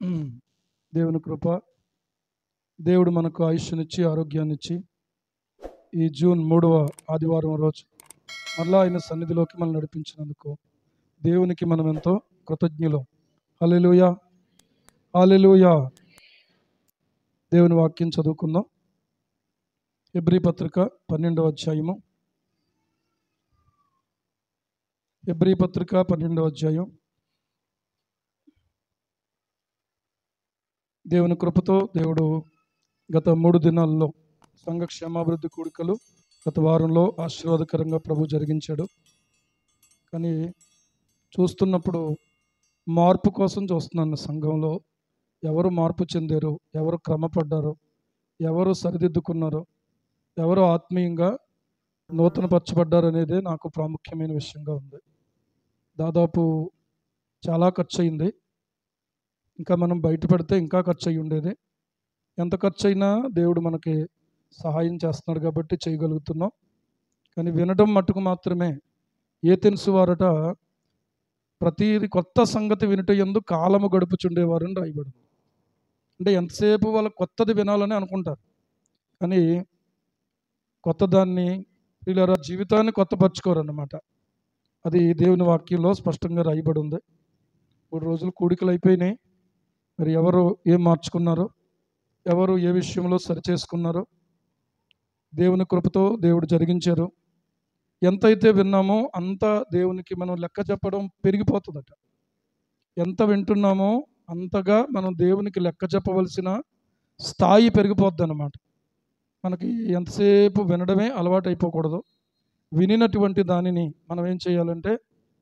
ఉమ్. దేవుని కృప, దేవుడు మనకు ఆయుష్నిచ్చి ఆరోగ్యాన్నిచ్చి ఈ జూన్ 3వ ఆదివారం రోజు మరలా ఆయన సన్నిధిలోకి మనం నడిపించినందుకు దేవునికి మనం ఎంతో కృతజ్ఞులం. హల్లెలూయా, హల్లెలూయా. దేవుని వాక్యం చదువుకుందాం. హెబ్రీ పత్రిక 12వ అధ్యాయము. హెబ్రీ పత్రిక 12వ అధ్యాయం. దేవుని కృపతో దేవుడు గత 3 దినాల్లో సంఘ క్షేమాభివృద్ధి కూడికలు గత వారంలో ఆశీర్వాదకరంగా ప్రభు జరిగించాడు. కానీ చూస్తున్నప్పుడు మార్పు కోసం చూస్తున్నాను. సంఘంలో ఎవరు మార్పు చెందారు, ఎవరు క్రమపడ్డారు, ఎవరు సరిదిద్దుకున్నారు, ఎవరు ఆత్మీయంగా నూతనపరచబడ్డారు అనేదే నాకు ప్రాముఖ్యమైన విషయంగా ఉంది. దాదాపు చాలా ఖర్చు అయింది. ఇంకా మనం బయటపడితే ఇంకా ఖర్చు అయ్యి ఉండేది. ఎంత ఖర్చు అయినా దేవుడు మనకి సహాయం చేస్తున్నాడు కాబట్టి చేయగలుగుతున్నాం. కానీ వినడం మట్టుకు మాత్రమే. ఏథెన్సు వారట ప్రతి కొత్త సంగతి వినుట యందు కాలము గడుపుచుండేవారని రాయబడింది. అంటే ఎంతసేపు వాళ్ళ కొత్తది వినాలని అనుకుంటారు, కానీ కొత్త దాన్ని వీళ్ళ జీవితాన్ని కొత్తపరచుకోరన్నమాట. అది దేవుని వాక్యంలో స్పష్టంగా రాయబడి ఉంది. 3 రోజులు కూడికలు అయిపోయినాయి. మరి ఎవరు ఏం మార్చుకున్నారో, ఎవరు ఏ విషయంలో సరిచేసుకున్నారో దేవుని కృపతో దేవుడు జరిగించారు. ఎంతైతే విన్నామో అంత దేవునికి మనం లెక్క చెప్పడం పెరిగిపోతుందట. ఎంత వింటున్నామో అంతగా మనం దేవునికి లెక్క చెప్పవలసిన స్థాయి పెరిగిపోద్ది అన్నమాట. మనకి ఎంతసేపు వినడమే అలవాటు అయిపోకూడదు. వినినటువంటి దానిని మనం ఏం చేయాలంటే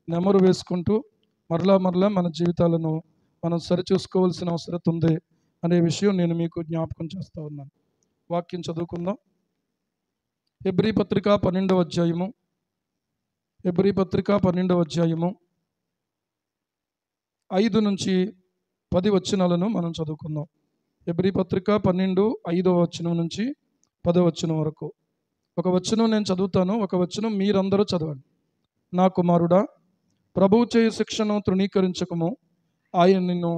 నెమరు వేసుకుంటూ మరలా మన జీవితాలను మనం సరిచూసుకోవాల్సిన అవసరం ఉంది అనే విషయం నేను మీకు జ్ఞాపకం చేస్తూ ఉన్నాను. వాక్యం చదువుకుందాం. హెబ్రీ పత్రిక 12వ అధ్యాయము. హెబ్రీ పత్రిక 12వ అధ్యాయము 5 నుంచి 10 వచనాలను మనం చదువుకుందాం. హెబ్రీ పత్రిక 12, 5వ వచనం నుంచి 10వ వచనం వరకు. ఒక వచనం నేను చదువుతాను, ఒక వచనం మీరందరూ చదవండి. నా కుమారుడా, ప్రభువు చేయు శిక్షను తృణీకరించకము. ఆయన నిన్ను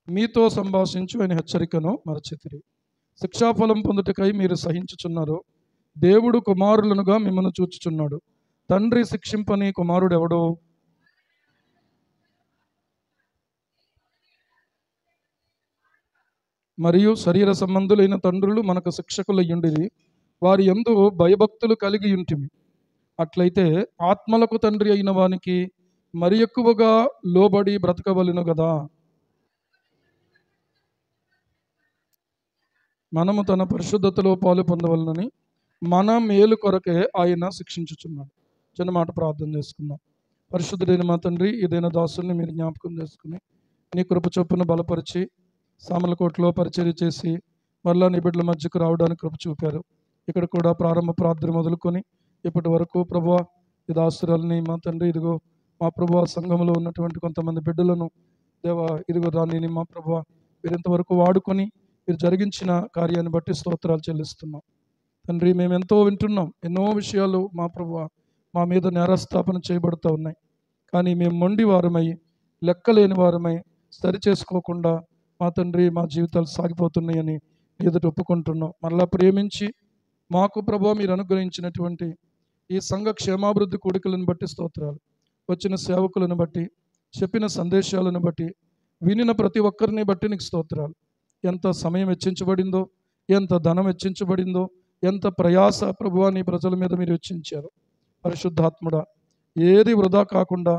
మీతో సంభాషించు ఆయన హెచ్చరికను మరచితిరి. శిక్షాఫలం పొందుటకై మీరు సహించుచున్నారు. దేవుడు కుమారులనుగా మిమ్మల్ని చూచుచున్నాడు. తండ్రి శిక్షింపని కుమారుడు ఎవడో? మరియు శరీర సంబంధులైన తండ్రులు మనకు శిక్షకులయ్యుండిరి. వారి యందు భయభక్తులు కలిగి ఉంటిమి. అట్లయితే ఆత్మలకు తండ్రి అయిన వానికి మరి ఎక్కువగా లోబడి బ్రతకవలెను గదా. మనము తన పరిశుద్ధతలో పాలు పొందవలనని మన మేలు కొరకే ఆయన శిక్షించుచున్నాడు. చిన్న మాట ప్రార్థన చేసుకుందాం. పరిశుద్ధుడైన మా తండ్రి, ఏదైనా దాసుల్ని మీరు జ్ఞాపకం చేసుకుని నీ కృప చొప్పున బలపరిచి సామలకోటలో పరిచర్య చేసి మరలా నీ బిడ్డల మధ్యకు రావడానికి కృప చూపారు. ఇక్కడ కూడా ప్రారంభ ప్రార్థన మొదలుకొని ఇప్పటి వరకు ప్రభువా ఈ దాసురాలని మా తండ్రి ఇదిగో మా ప్రభువా సంఘంలో ఉన్నటువంటి కొంతమంది బిడ్డలను దేవా ఇదిగో దానిని మా ప్రభువా మీరు ఇంతవరకు వాడుకొని మీరు జరిగించిన కార్యాన్ని బట్టి స్తోత్రాలు చెల్లిస్తున్నాం తండ్రి. మేము ఎంతో వింటున్నాం, ఎన్నో విషయాలు మా ప్రభువా మా మీద నేరస్థాపన చేయబడుతూ ఉన్నాయి. కానీ మేము మొండి వారమై లెక్కలేని వారమై సరి చేసుకోకుండా మా తండ్రి మా జీవితాలు సాగిపోతున్నాయని ఎదుట ఒప్పుకుంటున్నాం. మరలా ప్రేమించి మాకు ప్రభువా మీరు అనుగ్రహించినటువంటి ఈ సంఘ క్షేమాభివృద్ధి కూడికలను బట్టి స్తోత్రాలు. వచ్చిన సేవకులను బట్టి, చెప్పిన సందేశాలను బట్టి, వినిన ప్రతి ఒక్కరిని బట్టి నీకు స్తోత్రాలు. ఎంత సమయం వెచ్చించబడిందో, ఎంత ధనం వెచ్చించబడిందో, ఎంత ప్రయాస ప్రభువా నీ ప్రజల మీద మీరు వెచ్చించారు. పరిశుద్ధాత్ముడా, ఏది వృధా కాకుండా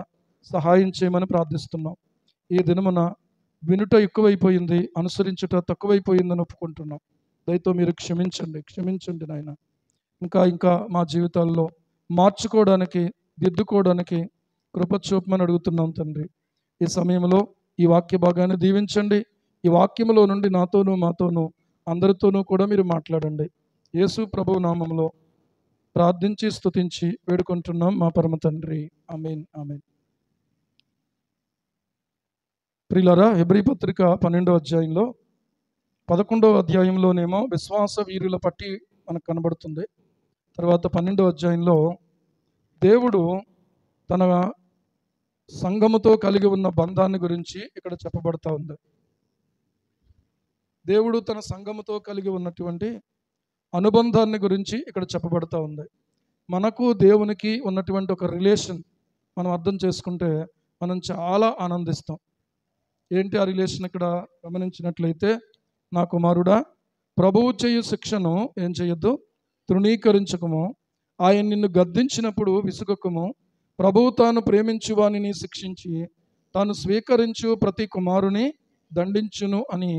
సహాయం చేయమని ప్రార్థిస్తున్నాం. ఈ దినమున వినుట ఎక్కువైపోయింది, అనుసరించుట తక్కువైపోయిందని ఒప్పుకుంటున్నాం. దయతో మీరు క్షమించండి నాయన. ఇంకా మా జీవితాల్లో మార్చుకోవడానికి, దిద్దుకోవడానికి కృప చూపమని అడుగుతున్నాం తండ్రి. ఈ సమయంలో ఈ వాక్య భాగాన్ని దీవించండి. ఈ వాక్యములో నుండి నాతోనూ మాతోనూ అందరితోనూ కూడా మీరు మాట్లాడండి. యేసు ప్రభువు నామములో ప్రార్థించి స్తుతించి వేడుకుంటున్నాం మా పరమ తండ్రి. ఆమేన్, ఆమేన్. ప్రియులారా, హెబ్రీ పత్రిక 12వ అధ్యాయంలో 11వ అధ్యాయంలోనేమో విశ్వాస వీరుల పట్టి మనకు కనబడుతుంది. తర్వాత 12వ అధ్యాయంలో దేవుడు తన సంఘముతో కలిగి ఉన్న బంధాన్ని గురించి ఇక్కడ చెప్పబడతా ఉంది. దేవుడు తన సంఘముతో కలిగి ఉన్నటువంటి అనుబంధాన్ని గురించి ఇక్కడ చెప్పబడతా ఉంది. మనకు దేవునికి ఉన్నటువంటి ఒక రిలేషన్ మనం అర్థం చేసుకుంటే మనం చాలా ఆనందిస్తాం. ఏంటి ఆ రిలేషన్? ఇక్కడ గమనించినట్లయితే, నా కుమారుడా, ప్రభువు చేయు శిక్షను ఏం చేయొద్దు, తృణీకరించకము. ఆయన నిన్ను గద్దించినప్పుడు విసుగకము. ప్రభువు తాను ప్రేమించు వానిని శిక్షించి తాను స్వీకరించు ప్రతి కుమారుని దండించును అని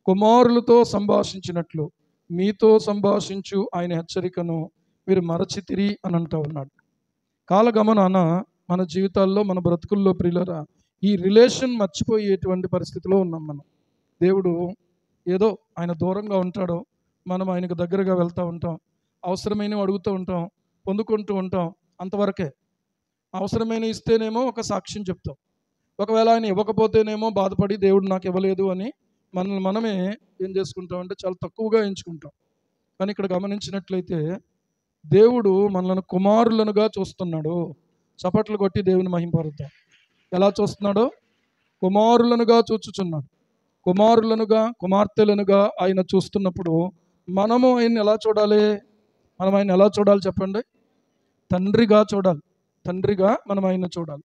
కుమారులతో సంభాషించినట్లు మీతో సంభాషించు ఆయన హెచ్చరికను మీరు మరచితిరి అని అంటూ ఉన్నాడు. కాలగమనాన మన జీవితాల్లో, మన బ్రతుకుల్లో ప్రియులరా, ఈ రిలేషన్ మర్చిపోయేటువంటి పరిస్థితిలో ఉన్నాం మనం. దేవుడు ఏదో ఆయన దూరంగా ఉంటాడో, మనం ఆయనకు దగ్గరగా వెళ్తూ ఉంటాం, అవసరమైనవి అడుగుతూ ఉంటాం, పొందుకుంటూ ఉంటాం, అంతవరకే. అవసరమైన ఇస్తేనేమో ఒక సాక్ష్యం చెప్తాం, ఒకవేళ ఆయన ఇవ్వకపోతేనేమో బాధపడి దేవుడు నాకు ఇవ్వలేదు అని మనల్ని మనమే ఏం చేసుకుంటామంటే చాలా తక్కువగా ఎంచుకుంటాం. కానీ ఇక్కడ గమనించినట్లయితే దేవుడు మనల్ని కుమారులనుగా చూస్తున్నాడు. చప్పట్లు కొట్టి దేవుని మహింపరుద్దాం. ఎలా చూస్తున్నాడో, కుమారులనుగా చూచుచున్నాడు. కుమారులనుగా, కుమార్తెలనుగా ఆయన చూస్తున్నప్పుడు మనము ఆయన్ని ఎలా చూడాలి? మనం ఆయన ఎలా చూడాలి చెప్పండి? తండ్రిగా చూడాలి. తండ్రిగా మనం ఆయన చూడాలి.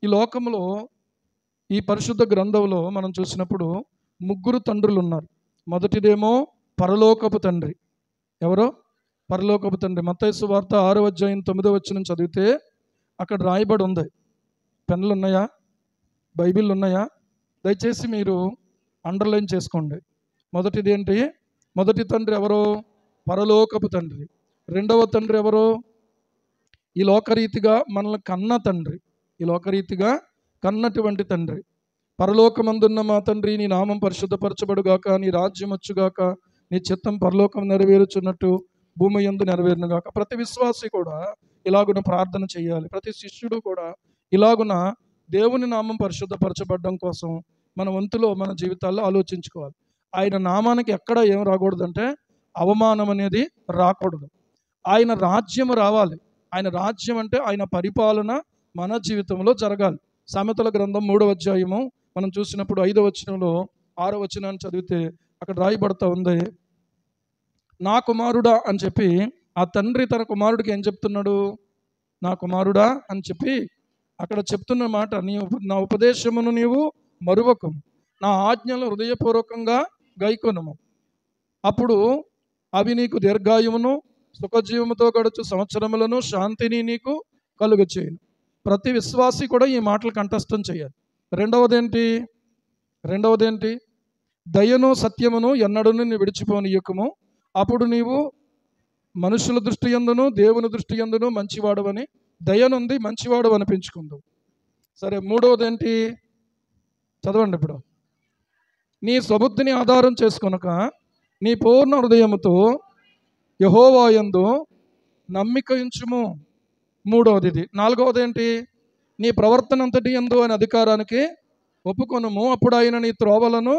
ఈ లోకంలో, ఈ పరిశుద్ధ గ్రంథంలో మనం చూసినప్పుడు 3 తండ్రులు ఉన్నారు. మొదటిదేమో పరలోకపు తండ్రి. ఎవరో? పరలోకపు తండ్రి. మత్తయి సువార్త 6వ అధ్యాయం 9వ వచనం చదివితే అక్కడ రాయబడి ఉంది. పెన్నులు ఉన్నాయా? బైబిల్ ఉన్నాయా? దయచేసి మీరు అండర్లైన్ చేసుకోండి. మొదటిది ఏంటి? మొదటి తండ్రి ఎవరో? పరలోకపు తండ్రి. రెండవ తండ్రి ఎవరో? ఈ లోకరీతిగా మనల్ని కన్న తండ్రి. ఈ లోకరీతిగా కన్నటువంటి తండ్రి. పరలోకమందున్న మా తండ్రి, నీ నామం పరిశుద్ధపరచబడుగాక, నీ రాజ్యం వచ్చుగాక, నీ చిత్తం పరలోకం నెరవేరుచున్నట్టు భూమి యందు నెరవేరునుగాక. ప్రతి విశ్వాసి కూడా ఇలాగున ప్రార్థన చేయాలి. ప్రతి శిష్యుడు కూడా ఇలాగున దేవుని నామం పరిశుద్ధపరచబడడం కోసం మన వంతులో, మన జీవితాల్లో ఆలోచించుకోవాలి. ఆయన నామానికి ఎక్కడ ఏం రాకూడదంటే అవమానం అనేది రాకూడదు. ఆయన రాజ్యం రావాలి. ఆయన రాజ్యం అంటే ఆయన పరిపాలన మన జీవితంలో జరగాలి. సామెతల గ్రంథం 3వ అధ్యాయము మనం చూసినప్పుడు 5వ వచనంలో 6వ వచనాన్ని చదివితే అక్కడ రాయబడతా ఉంది, నా కుమారుడా అని చెప్పి ఆ తండ్రి తన కుమారుడికి ఏం చెప్తున్నాడు? నా కుమారుడా అని చెప్పి అక్కడ చెప్తున్న మాట, నా ఉపదేశమును నీవు మరువకము, నా ఆజ్ఞలు హృదయపూర్వకంగా గైకొనుము, అప్పుడు అవి నీకు దీర్ఘాయువును సుఖజీవముతో గడుచు సంవత్సరములను శాంతిని నీకు కలుగ చేయను. ప్రతి విశ్వాసి కూడా ఈ మాటలు కంఠస్థం చేయాలి. రెండవదేంటి? దయను సత్యమును ఎన్నడూను నీ విడిచిపోనీయకము, అప్పుడు నీవు మనుషుల దృష్టి యందును దేవుని దృష్టి యందును మంచివాడవని, దయనుంది మంచివాడు అనిపించుకుందు. సరే, మూడవదేంటి? చదవండి ఇప్పుడు. నీ స్వబుద్ధిని ఆధారం చేసుకొనక నీ పూర్ణ హృదయముతో యెహోవా యందు నమ్మిక ఉంచుము. మూడవది ఇది. నాలుగవదేంటి? నీ ప్రవర్తన అంతటి యందు అనే అధికారానికి ఒప్పుకొనుము, అప్పుడు ఆయన నీ త్రోవలను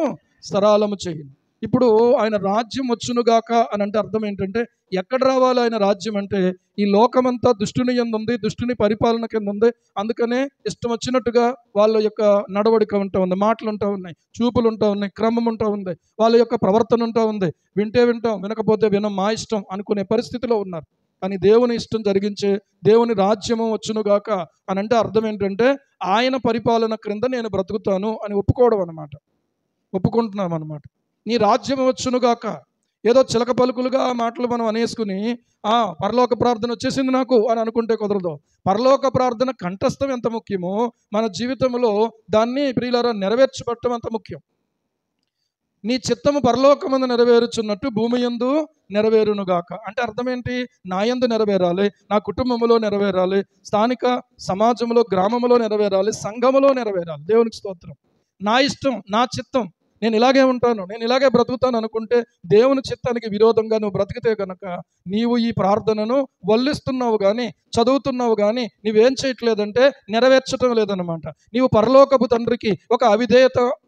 సరళము చేయును. ఇప్పుడు ఆయన రాజ్యం వచ్చునుగాక అని అంటే అర్థం ఏంటంటే, ఎక్కడ రావాలి ఆయన రాజ్యం అంటే, ఈ లోకమంతా దుష్టుని యందు ఉంది, దుష్టుని పరిపాలన కింద ఉంది. అందుకనే ఇష్టం వచ్చినట్టుగా వాళ్ళ యొక్క నడవడిక ఉంటా ఉంది, మాటలు ఉంటా ఉన్నాయి, చూపులు ఉంటా ఉన్నాయి, క్రమం ఉంటా ఉంది, వాళ్ళ యొక్క ప్రవర్తన ఉంటా ఉంది. వింటే వింటాం, వినకపోతే వినం, మా ఇష్టం అనుకునే పరిస్థితిలో ఉన్నారు. కానీ దేవుని ఇష్టం జరిగించే దేవుని రాజ్యము వచ్చునుగాక అని అంటే అర్థం ఏంటంటే, ఆయన పరిపాలన క్రింద నేను బ్రతుకుతాను అని ఒప్పుకోవడం అనమాట. ఒప్పుకుంటున్నాం అనమాట. నీ రాజ్యం వచ్చునుగాక. ఏదో చిలక పలుకులుగా ఆ మాటలు మనం అనేసుకుని పరలోక ప్రార్థన వచ్చేసింది నాకు అని అనుకుంటే కుదరదు. పరలోక ప్రార్థన కంఠస్థం ఎంత ముఖ్యమో మన జీవితంలో దాన్ని ప్రియులారా నెరవేర్చబడటం అంత ముఖ్యం. నీ చిత్తము పరలోకమందు నెరవేరుచున్నట్టు భూమి యందు నెరవేరునుగాక అంటే అర్థం ఏంటి? నా యందు నెరవేరాలి, నా కుటుంబంలో నెరవేరాలి, స్థానిక సమాజంలో, గ్రామంలో నెరవేరాలి, సంఘములో నెరవేరాలి. దేవునికి స్తోత్రం. నా ఇష్టం, నా చిత్తం నేను ఇలాగే ఉంటాను, నేను ఇలాగే బ్రతుకుతాను అనుకుంటే దేవుని చిత్తానికి విరోధంగా నువ్వు బ్రతికితే కనుక నీవు ఈ ప్రార్థనను వల్లిస్తున్నావు కానీ, చదువుతున్నావు కానీ నువ్వేం చేయట్లేదంటే నెరవేర్చడం లేదనమాట. నీవు పరలోకపు తండ్రికి ఒక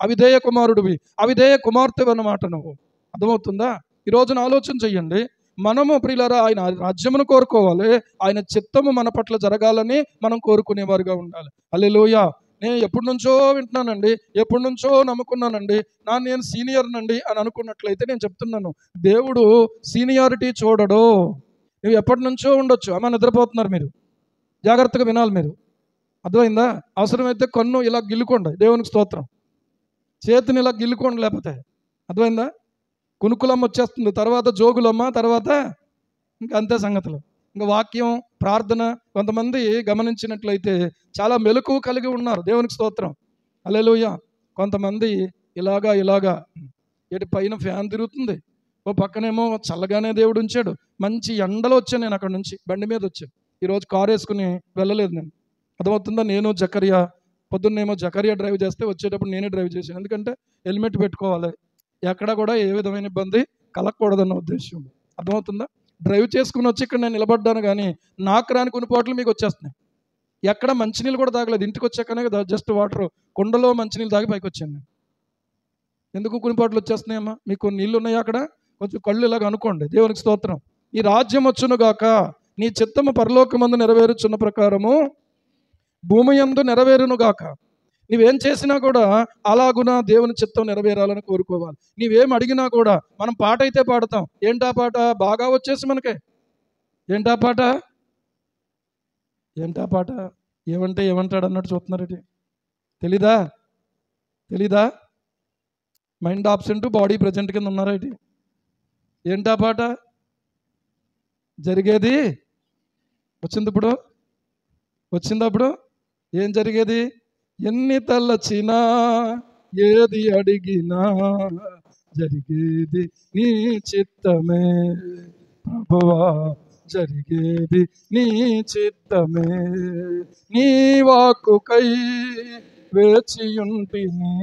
అవిధేయ కుమారుడివి, అవిధేయ కుమార్తెవి అన్నమాట. నువ్వు అర్థమవుతుందా? ఈ రోజున ఆలోచన చెయ్యండి. మనము ప్రియులారా ఆయన రాజ్యమును కోరుకోవాలి, ఆయన చిత్తము మన పట్ల జరగాలని మనం కోరుకునేవారుగా ఉండాలి. హల్లెలూయా. నేను ఎప్పటి నుంచో వింటున్నానండి, ఎప్పటి నుంచో నమ్ముకున్నానండి, నేను సీనియర్నండి అని అనుకున్నట్లయితే నేను చెప్తున్నాను, దేవుడు సీనియారిటీ చూడడు. నువ్వు ఎప్పటి నుంచో ఉండొచ్చు. అమ్మ నిద్రపోతున్నారు మీరు, జాగ్రత్తగా వినాలి మీరు. అర్థమైందా? అవసరమైతే కన్ను ఇలా గిల్లుకోండి, దేవునికి స్తోత్రం. చేతిని ఇలా గిల్లుకోండి, లేకపోతే అర్థమైందా? కునుకులమ్మ వచ్చేస్తుంది, తర్వాత జోగులమ్మ, తర్వాత ఇంకా అంతే సంగతులు. ఇంకా వాక్యం, ప్రార్థన. కొంతమంది గమనించినట్లయితే చాలా మెలకువ కలిగి ఉన్నారు, దేవునికి స్తోత్రం. హల్లెలూయా. కొంతమంది ఇలాగా ఇటు పైన ఫ్యాన్ తిరుగుతుంది, ఓ పక్కనేమో చల్లగానే దేవుడు ఉంచాడు. మంచి ఎండలో వచ్చాను నేను, అక్కడ నుంచి బండి మీద వచ్చాను. ఈరోజు కారు వేసుకుని వెళ్ళలేదు నేను. అర్థమవుతుందా? నేను జకరియా పొద్దున్నేమో జకరియా డ్రైవ్ చేస్తే వచ్చేటప్పుడు నేనే డ్రైవ్ చేశాను. ఎందుకంటే హెల్మెట్ పెట్టుకోవాలి, ఎక్కడ కూడా ఏ విధమైన ఇబ్బంది కలగకూడదన్న ఉద్దేశం. అర్థమవుతుందా? డ్రైవ్ చేసుకుని వచ్చి ఇక్కడ నేను నిలబడ్డాను, కానీ నాకు రాని కొనుపోట్లు మీకు వచ్చేస్తున్నాయి. ఎక్కడ మంచినీళ్ళు కూడా తాగలేదు, ఇంటికి వచ్చాకనే జస్ట్ వాటర్ కుండలో మంచినీళ్ళు తాగి పైకి వచ్చాను నేను. ఎందుకు కొనుపోట్లు వచ్చేస్తున్నాయమ్మా? మీకు కొన్ని నీళ్ళు ఉన్నాయా అక్కడ? కొంచెం కళ్ళు ఇలాగ అనుకోండి. దేవునికి స్తోత్రం. నీ రాజ్యం వచ్చును గాక, నీ చిత్తము పరలోకమందు నెరవేరుచున్న ప్రకారము భూమి యందు నెరవేరును గాక. నీవేం చేసినా కూడా అలాగున దేవుని చిత్తం నెరవేరాలని కోరుకోవాలి. నీవేం అడిగినా కూడా, మనం పాట అయితే పాడతాం, ఏంటా పాట? బాగా వచ్చేసి మనకే ఏంటా పాట? ఏమంటే ఏమంటాడు అన్నట్టు చూస్తున్నారేంటి? తెలీదా? మైండ్ ఆబ్సెంట్, బాడీ ప్రజెంట్ కింద ఉన్నారేంటి? ఏంటా పాట? జరిగేది వచ్చిందప్పుడు ఏం జరిగేది? ఎన్ని తలచినా ఏది అడిగినా జరిగేది నీ చిత్తమే ప్రభువా, జరిగేది నీ చిత్తమే. నీ వాక్కుకై వేచియుంటిని,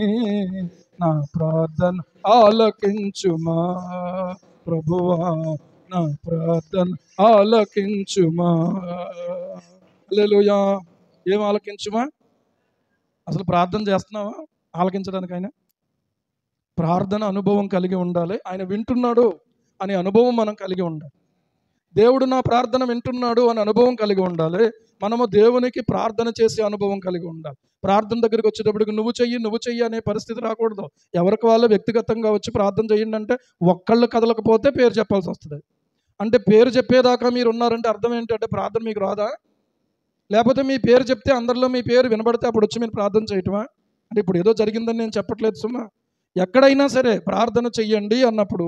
నా ప్రార్థన ఆలకించుమా ప్రభువా, నా ప్రార్థన ఆలకించుమా. హల్లెలూయా. ఏం ఆలకించుమా? అసలు ప్రార్థన చేస్తున్నావా ఆలకించడానికి? ఆయన ప్రార్థన అనుభవం కలిగి ఉండాలి. ఆయన వింటున్నాడు అనే అనుభవం మనం కలిగి ఉండాలి. దేవుడు నా ప్రార్థన వింటున్నాడు అనే అనుభవం కలిగి ఉండాలి. మనము దేవునికి ప్రార్థన చేసే అనుభవం కలిగి ఉండాలి. ప్రార్థన దగ్గరికి వచ్చేటప్పటికి నువ్వు చెయ్యి అనే పరిస్థితి రాకూడదు. ఎవరికి వాళ్ళు వ్యక్తిగతంగా వచ్చి ప్రార్థన చేయండి అంటే ఒక్కళ్ళు కదలకపోతే పేరు చెప్పాల్సి వస్తుంది. అంటే పేరు చెప్పేదాకా మీరు ఉన్నారంటే అర్థం ఏంటంటే ప్రార్థన మీకు రాదా? లేకపోతే మీ పేరు చెప్తే అందరిలో మీ పేరు వినబడితే అప్పుడు వచ్చి మీరు ప్రార్థన చేయటమా? అంటే ఇప్పుడు ఏదో జరిగిందని నేను చెప్పట్లేదు సుమా. ఎక్కడైనా సరే ప్రార్థన చెయ్యండి అన్నప్పుడు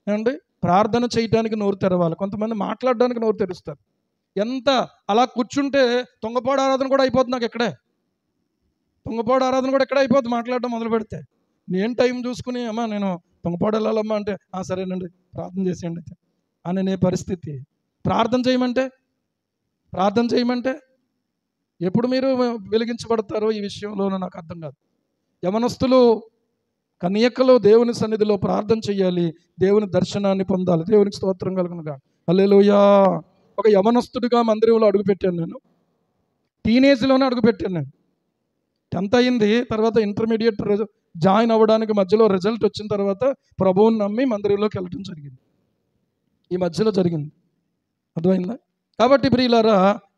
ఏమండి, ప్రార్థన చేయడానికి నోరు తెరవాలి. కొంతమంది మాట్లాడడానికి నోరు తెరుస్తారు. ఎంత అలా కూర్చుంటే తొంగపాడు ఆరాధన కూడా అయిపోతుంది. నాకు తొంగపాడు ఆరాధన కూడా ఎక్కడ అయిపోతుంది మాట్లాడడం మొదలు పెడితే. నేను టైం చూసుకుని అమ్మా నేను తొంగపాడు వెళ్ళాలమ్మా అంటే సరేనండి ప్రార్థన చేసేయండి అనే పరిస్థితి. ప్రార్థన చేయమంటే ఎప్పుడు మీరు వెలిగించబడతారో ఈ విషయంలోనూ నాకు అర్థం కాదు. యవనస్తులు కన్యకలు దేవుని సన్నిధిలో ప్రార్థన చేయాలి, దేవుని దర్శనాన్ని పొందాలి. దేవునికి స్తోత్రం కలుగునుగా. హల్లెలూయా. ఒక యవనస్తుడిగా మందిరంలో అడుగుపెట్టాను నేను. టీనేజ్లోనే అడుగుపెట్టాను నేను. 10th అయింది, తర్వాత ఇంటర్మీడియట్ జాయిన్ అవ్వడానికి మధ్యలో రిజల్ట్ వచ్చిన తర్వాత ప్రభువుని నమ్మి మందిరంలోకి వెళ్ళడం జరిగింది. ఈ మధ్యలో జరిగింది. అర్థమైందా? కాబట్టి ప్రియులారా,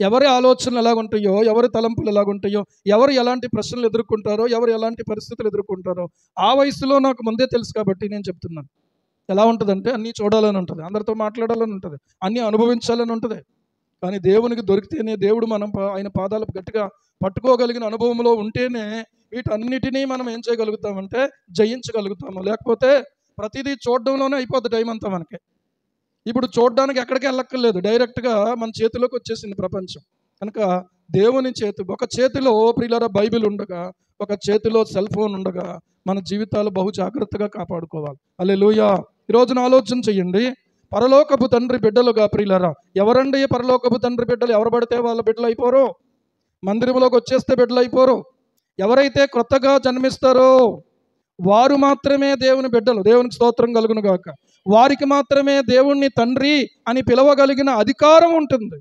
ఎవరి ఆలోచనలు ఎలాగుంటాయో, ఎవరి తలంపులు ఎలాగుంటాయో, ఎవరు ఎలాంటి ప్రశ్నలు ఎదుర్కొంటారో, ఎవరు ఎలాంటి పరిస్థితులు ఎదుర్కొంటారో ఆ వయసులో నాకు ముందే తెలుసు. కాబట్టి నేను చెప్తున్నాను. ఎలా ఉంటుందంటే అన్నీ చూడాలని ఉంటుంది, అందరితో మాట్లాడాలని ఉంటుంది, అన్నీ అనుభవించాలని ఉంటుంది. కానీ దేవునికి దొరికితేనే, దేవుడు మనం ఆయన పాదాలు గట్టిగా పట్టుకోగలిగిన అనుభవంలో ఉంటేనే వీటన్నిటినీ మనం ఏం చేయగలుగుతామంటే జయించగలుగుతాము. లేకపోతే ప్రతిదీ చూడడంలోనే అయిపోద్ది టైం అంతా మనకి. ఇప్పుడు చూడడానికి ఎక్కడికి వెళ్ళక్కర్లేదు, డైరెక్ట్గా మన చేతిలోకి వచ్చేసింది ప్రపంచం. కనుక దేవుని ఒక చేతిలో ప్రియులారా బైబిల్ ఉండగా, ఒక చేతిలో సెల్ ఫోన్ ఉండగా మన జీవితాలు బహు జాగ్రత్తగా కాపాడుకోవాలి. హల్లెలూయా. ఈరోజున ఆలోచన చెయ్యండి. పరలోకపు తండ్రి బిడ్డలుగా ప్రియులారా, ఎవరండి పరలోకపు తండ్రి బిడ్డలు? ఎవరు పడితే వాళ్ళ బిడ్డలు అయిపోరు. మందిరంలోకి వచ్చేస్తే బిడ్డలు అయిపోరు. ఎవరైతే కొత్తగా జన్మిస్తారో వారు మాత్రమే దేవుని బిడ్డలు. దేవునికి స్తోత్రం కలుగును గాక. వారికి మాత్రమే దేవుణ్ణి తండ్రి అని పిలవగలిగిన అధికారం ఉంటుంది.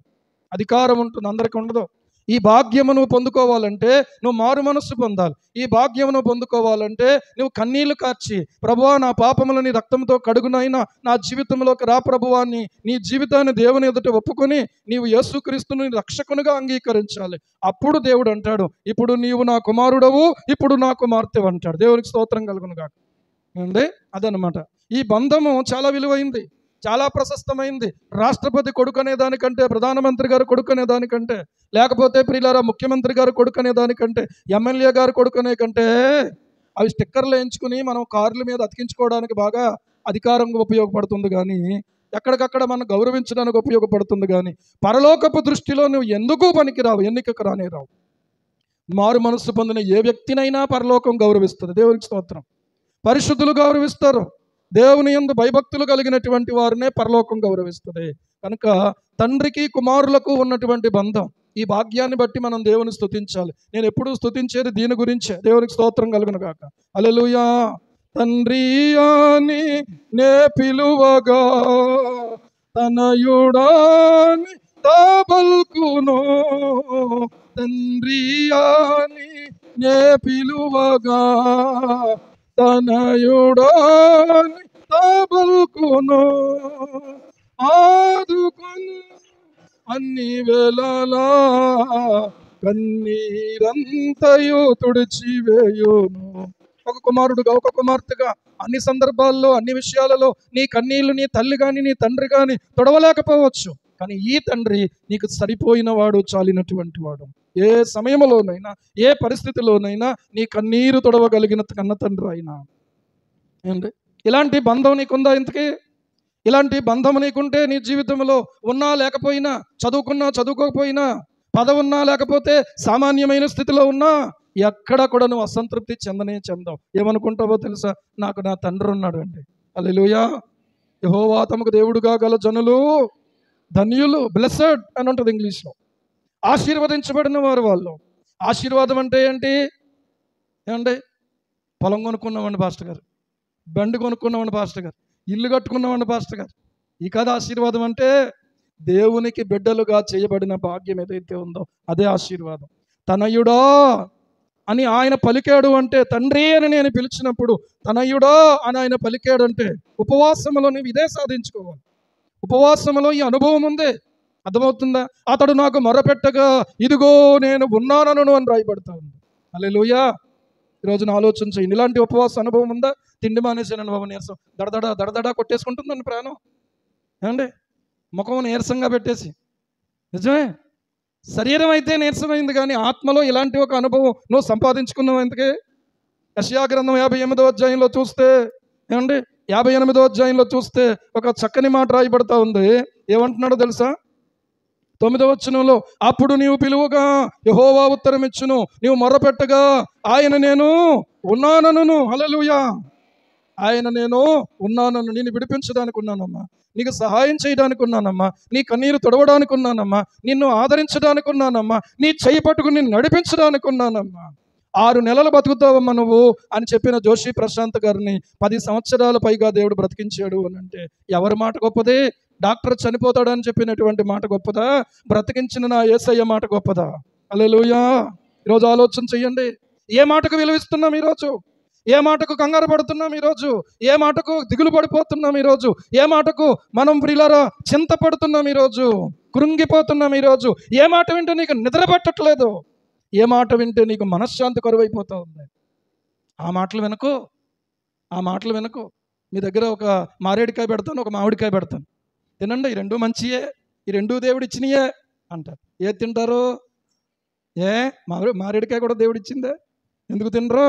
అధికారం ఉంటుంది, అందరికీ ఉండదు. ఈ భాగ్యము నువ్వు పొందుకోవాలంటే నువ్వు మారు మనస్సు పొందాలి. ఈ భాగ్యము నువ్వు పొందుకోవాలంటే నువ్వు కన్నీళ్లు కార్చి, ప్రభువా నా పాపములు నీ రక్తంతో కడుగునైనా నా జీవితంలోకి రా ప్రభువా, నీ జీవితాన్ని దేవుని ఎదుట ఒప్పుకొని నీవు యేసుక్రీస్తుని రక్షకునిగా అంగీకరించాలి. అప్పుడు దేవుడు అంటాడు, ఇప్పుడు నీవు నా కుమారుడవు, ఇప్పుడు నా కుమార్తె అంటాడు. దేవునికి స్తోత్రం కలుగును గాక. అండి, అదనమాట. ఈ బంధము చాలా విలువైంది, చాలా ప్రశస్తమైంది. రాష్ట్రపతి కొడుకు అనే దానికంటే, ప్రధానమంత్రి గారు కొడుకు అనే దానికంటే, లేకపోతే ప్రియులారా ముఖ్యమంత్రి గారు కొడుకు అనే దానికంటే, ఎమ్మెల్యే గారు కొడుకు అనే కంటే అవి స్టిక్కర్లు వేయించుకుని మనం కార్ల మీద అతికించుకోవడానికి బాగా అధికారంగా ఉపయోగపడుతుంది. కానీ ఎక్కడికక్కడ మనం గౌరవించడానికి ఉపయోగపడుతుంది. కానీ పరలోకపు దృష్టిలో నువ్వు ఎందుకు పనికిరావు, ఎన్నికకు రానే రావు. మారు మనస్సు పొందిన ఏ వ్యక్తినైనా పరలోకం గౌరవిస్తుంది. దేవునికి స్తోత్రం. పరిశుద్ధులు గౌరవిస్తారు. దేవుని యందు భయభక్తులు కలిగినటువంటి వారినే పరలోకం గౌరవిస్తుంది. కనుక తండ్రికి కుమారులకు ఉన్నటువంటి బంధం, ఈ భాగ్యాన్ని బట్టి మనం దేవుని స్తుతించాలి. నేను ఎప్పుడూ స్తుతించేది దీని గురించే. దేవునికి స్తోత్రం కలుగును గాక. హల్లెలూయా. తండ్రి అని నే పిలువగా తనయుడాని తాబల్కును, తండ్రి అని నే పిలువగా తనయుడాని తాబల్కును, ఆదుకును అన్ని వేళలా కన్నీరంతయు తుడిచివేయును. ఒక కుమారుడుగా, ఒక కుమార్తెగా అన్ని సందర్భాల్లో, అన్ని విషయాలలో నీ కన్నీళ్లు నీ తల్లి కానీ నీ తండ్రి కానీ తొడవలేకపోవచ్చు. కానీ ఈ తండ్రి నీకు సరిపోయిన వాడు, చాలినటువంటి వాడు. ఏ సమయంలోనైనా, ఏ పరిస్థితిలోనైనా నీ కన్నీరు తొడవగలిగిన కన్న తండ్రి అయినా. ఏంటి ఇలాంటి బంధం నీకుందా? ఇంతకీ ఇలాంటి బంధం నీకుంటే నీ జీవితంలో ఉన్నా లేకపోయినా, చదువుకున్నా చదువుకోకపోయినా, పదవున్నా లేకపోతే సామాన్యమైన స్థితిలో ఉన్నా, ఎక్కడ కూడా నువ్వు అసంతృప్తి చెందవు. ఏమనుకుంటావో తెలుసా? నాకు నా తండ్రి ఉన్నాడు అండి. హల్లెలూయా. యెహోవా తమకు దేవుడుగా గల జనులు ధన్యులు, బ్లెస్సెడ్ అని ఉంటుంది ఇంగ్లీష్లో. ఆశీర్వదించబడిన వారు వాళ్ళు. ఆశీర్వాదం అంటే ఏంటి? ఏమండి, పొలం కొనుక్కున్నామండి పాస్టర్ గారు, బండి కొనుక్కున్నామండి పాస్టర్ గారు, ఇల్లు కట్టుకున్నామండి పాస్టర్ గారు. ఈ కథ ఆశీర్వాదం అంటే దేవునికి బిడ్డలుగా చేయబడిన భాగ్యం ఏదైతే ఉందో అదే ఆశీర్వాదం. తనయుడా అని ఆయన పలికాడు అంటే, తండ్రి అని నేను పిలిచినప్పుడు తనయుడా అని ఆయన పలికాడు అంటే, ఉపవాసంలో నువ్వు ఇదే సాధించుకోవాలి. ఉపవాసంలో ఈ అనుభవం ఉంది. అర్థమవుతుందా? అతడు నాకు మొరపెట్టగా ఇదిగో నేను ఉన్నానను అని రాయబడతా ఉంది. హల్లెలూయా. ఈరోజు నా ఆలోచన చేయండి, ఇలాంటి ఉపవాస అనుభవం ఉందా? తిండి మానేసిన అనుభవం, నీరసం దడదడా కొట్టేసుకుంటుందండి ప్రాణం. ఏమండి, ముఖం నీరసంగా పెట్టేసి. నిజమే, శరీరం అయితే నీరసమైంది, కానీ ఆత్మలో ఇలాంటి ఒక అనుభవం నువ్వు సంపాదించుకున్నావు. ఎందుకే? యెషయా గ్రంథం 58వ అధ్యాయంలో చూస్తే, ఏమండి 58వ అధ్యాయంలో చూస్తే ఒక చక్కని మాట రాయబడతా ఉంది. ఏమంటున్నాడో తెలుసా? 9వ వచనంలో, అప్పుడు నీవు పిలువగా యెహోవా ఉత్తరం ఇచ్చును, నీవు మొర్రపెట్టగా ఆయన నేను ఉన్నానను. హల్లెలూయా. ఆయన నేను ఉన్నానను. నేను విడిపించడానికి ఉన్నానమ్మా, నీకు సహాయం చేయడానికి ఉన్నానమ్మా, నీ కన్నీరు తొడవడానికి ఉన్నానమ్మా, నిన్ను ఆదరించడానికి ఉన్నానమ్మా, నీ చేయి పట్టుకుని నిన్ను నడిపించడానికి ఉన్నానమ్మా. 6 నెలలు బతుకుతావమ్మా నువ్వు అని చెప్పిన జోషి ప్రశాంత్ గారిని 10 సంవత్సరాల పైగా దేవుడు బ్రతికించాడు అని అంటే ఎవరి మాట గొప్పది? డాక్టర్ చనిపోతాడని చెప్పినటువంటి మాట గొప్పదా? బ్రతికించిన నా యేసయ్య మాట గొప్పదా? హల్లెలూయా. ఈరోజు ఆలోచన చెయ్యండి. ఏ మాటకు విలువిస్తున్నాం ఈరోజు? ఏ మాటకు కంగారు పడుతున్నాం ఈరోజు? ఏ మాటకు దిగులు పడిపోతున్నాం ఈరోజు? ఏ మాటకు మనం ప్రియులారా చింతపడుతున్నాం ఈరోజు? కృంగిపోతున్నాం ఈరోజు? ఏ మాట వింటే నీకు నిద్ర పట్టట్లేదు? ఏ మాట వింటే నీకు మనశ్శాంతి కరువైపోతా ఉంది? ఆ మాటలు వెనుకో. మీ దగ్గర ఒక మారేడికాయ పెడతాను, ఒక మామిడికాయ పెడతాను, తినండి, ఈ రెండు మంచియే, ఈ రెండు దేవుడు ఇచ్చినయే అంటారు. ఏది తింటారు? మారేడికాయ కూడా దేవుడు ఇచ్చిందే, ఎందుకు తినరు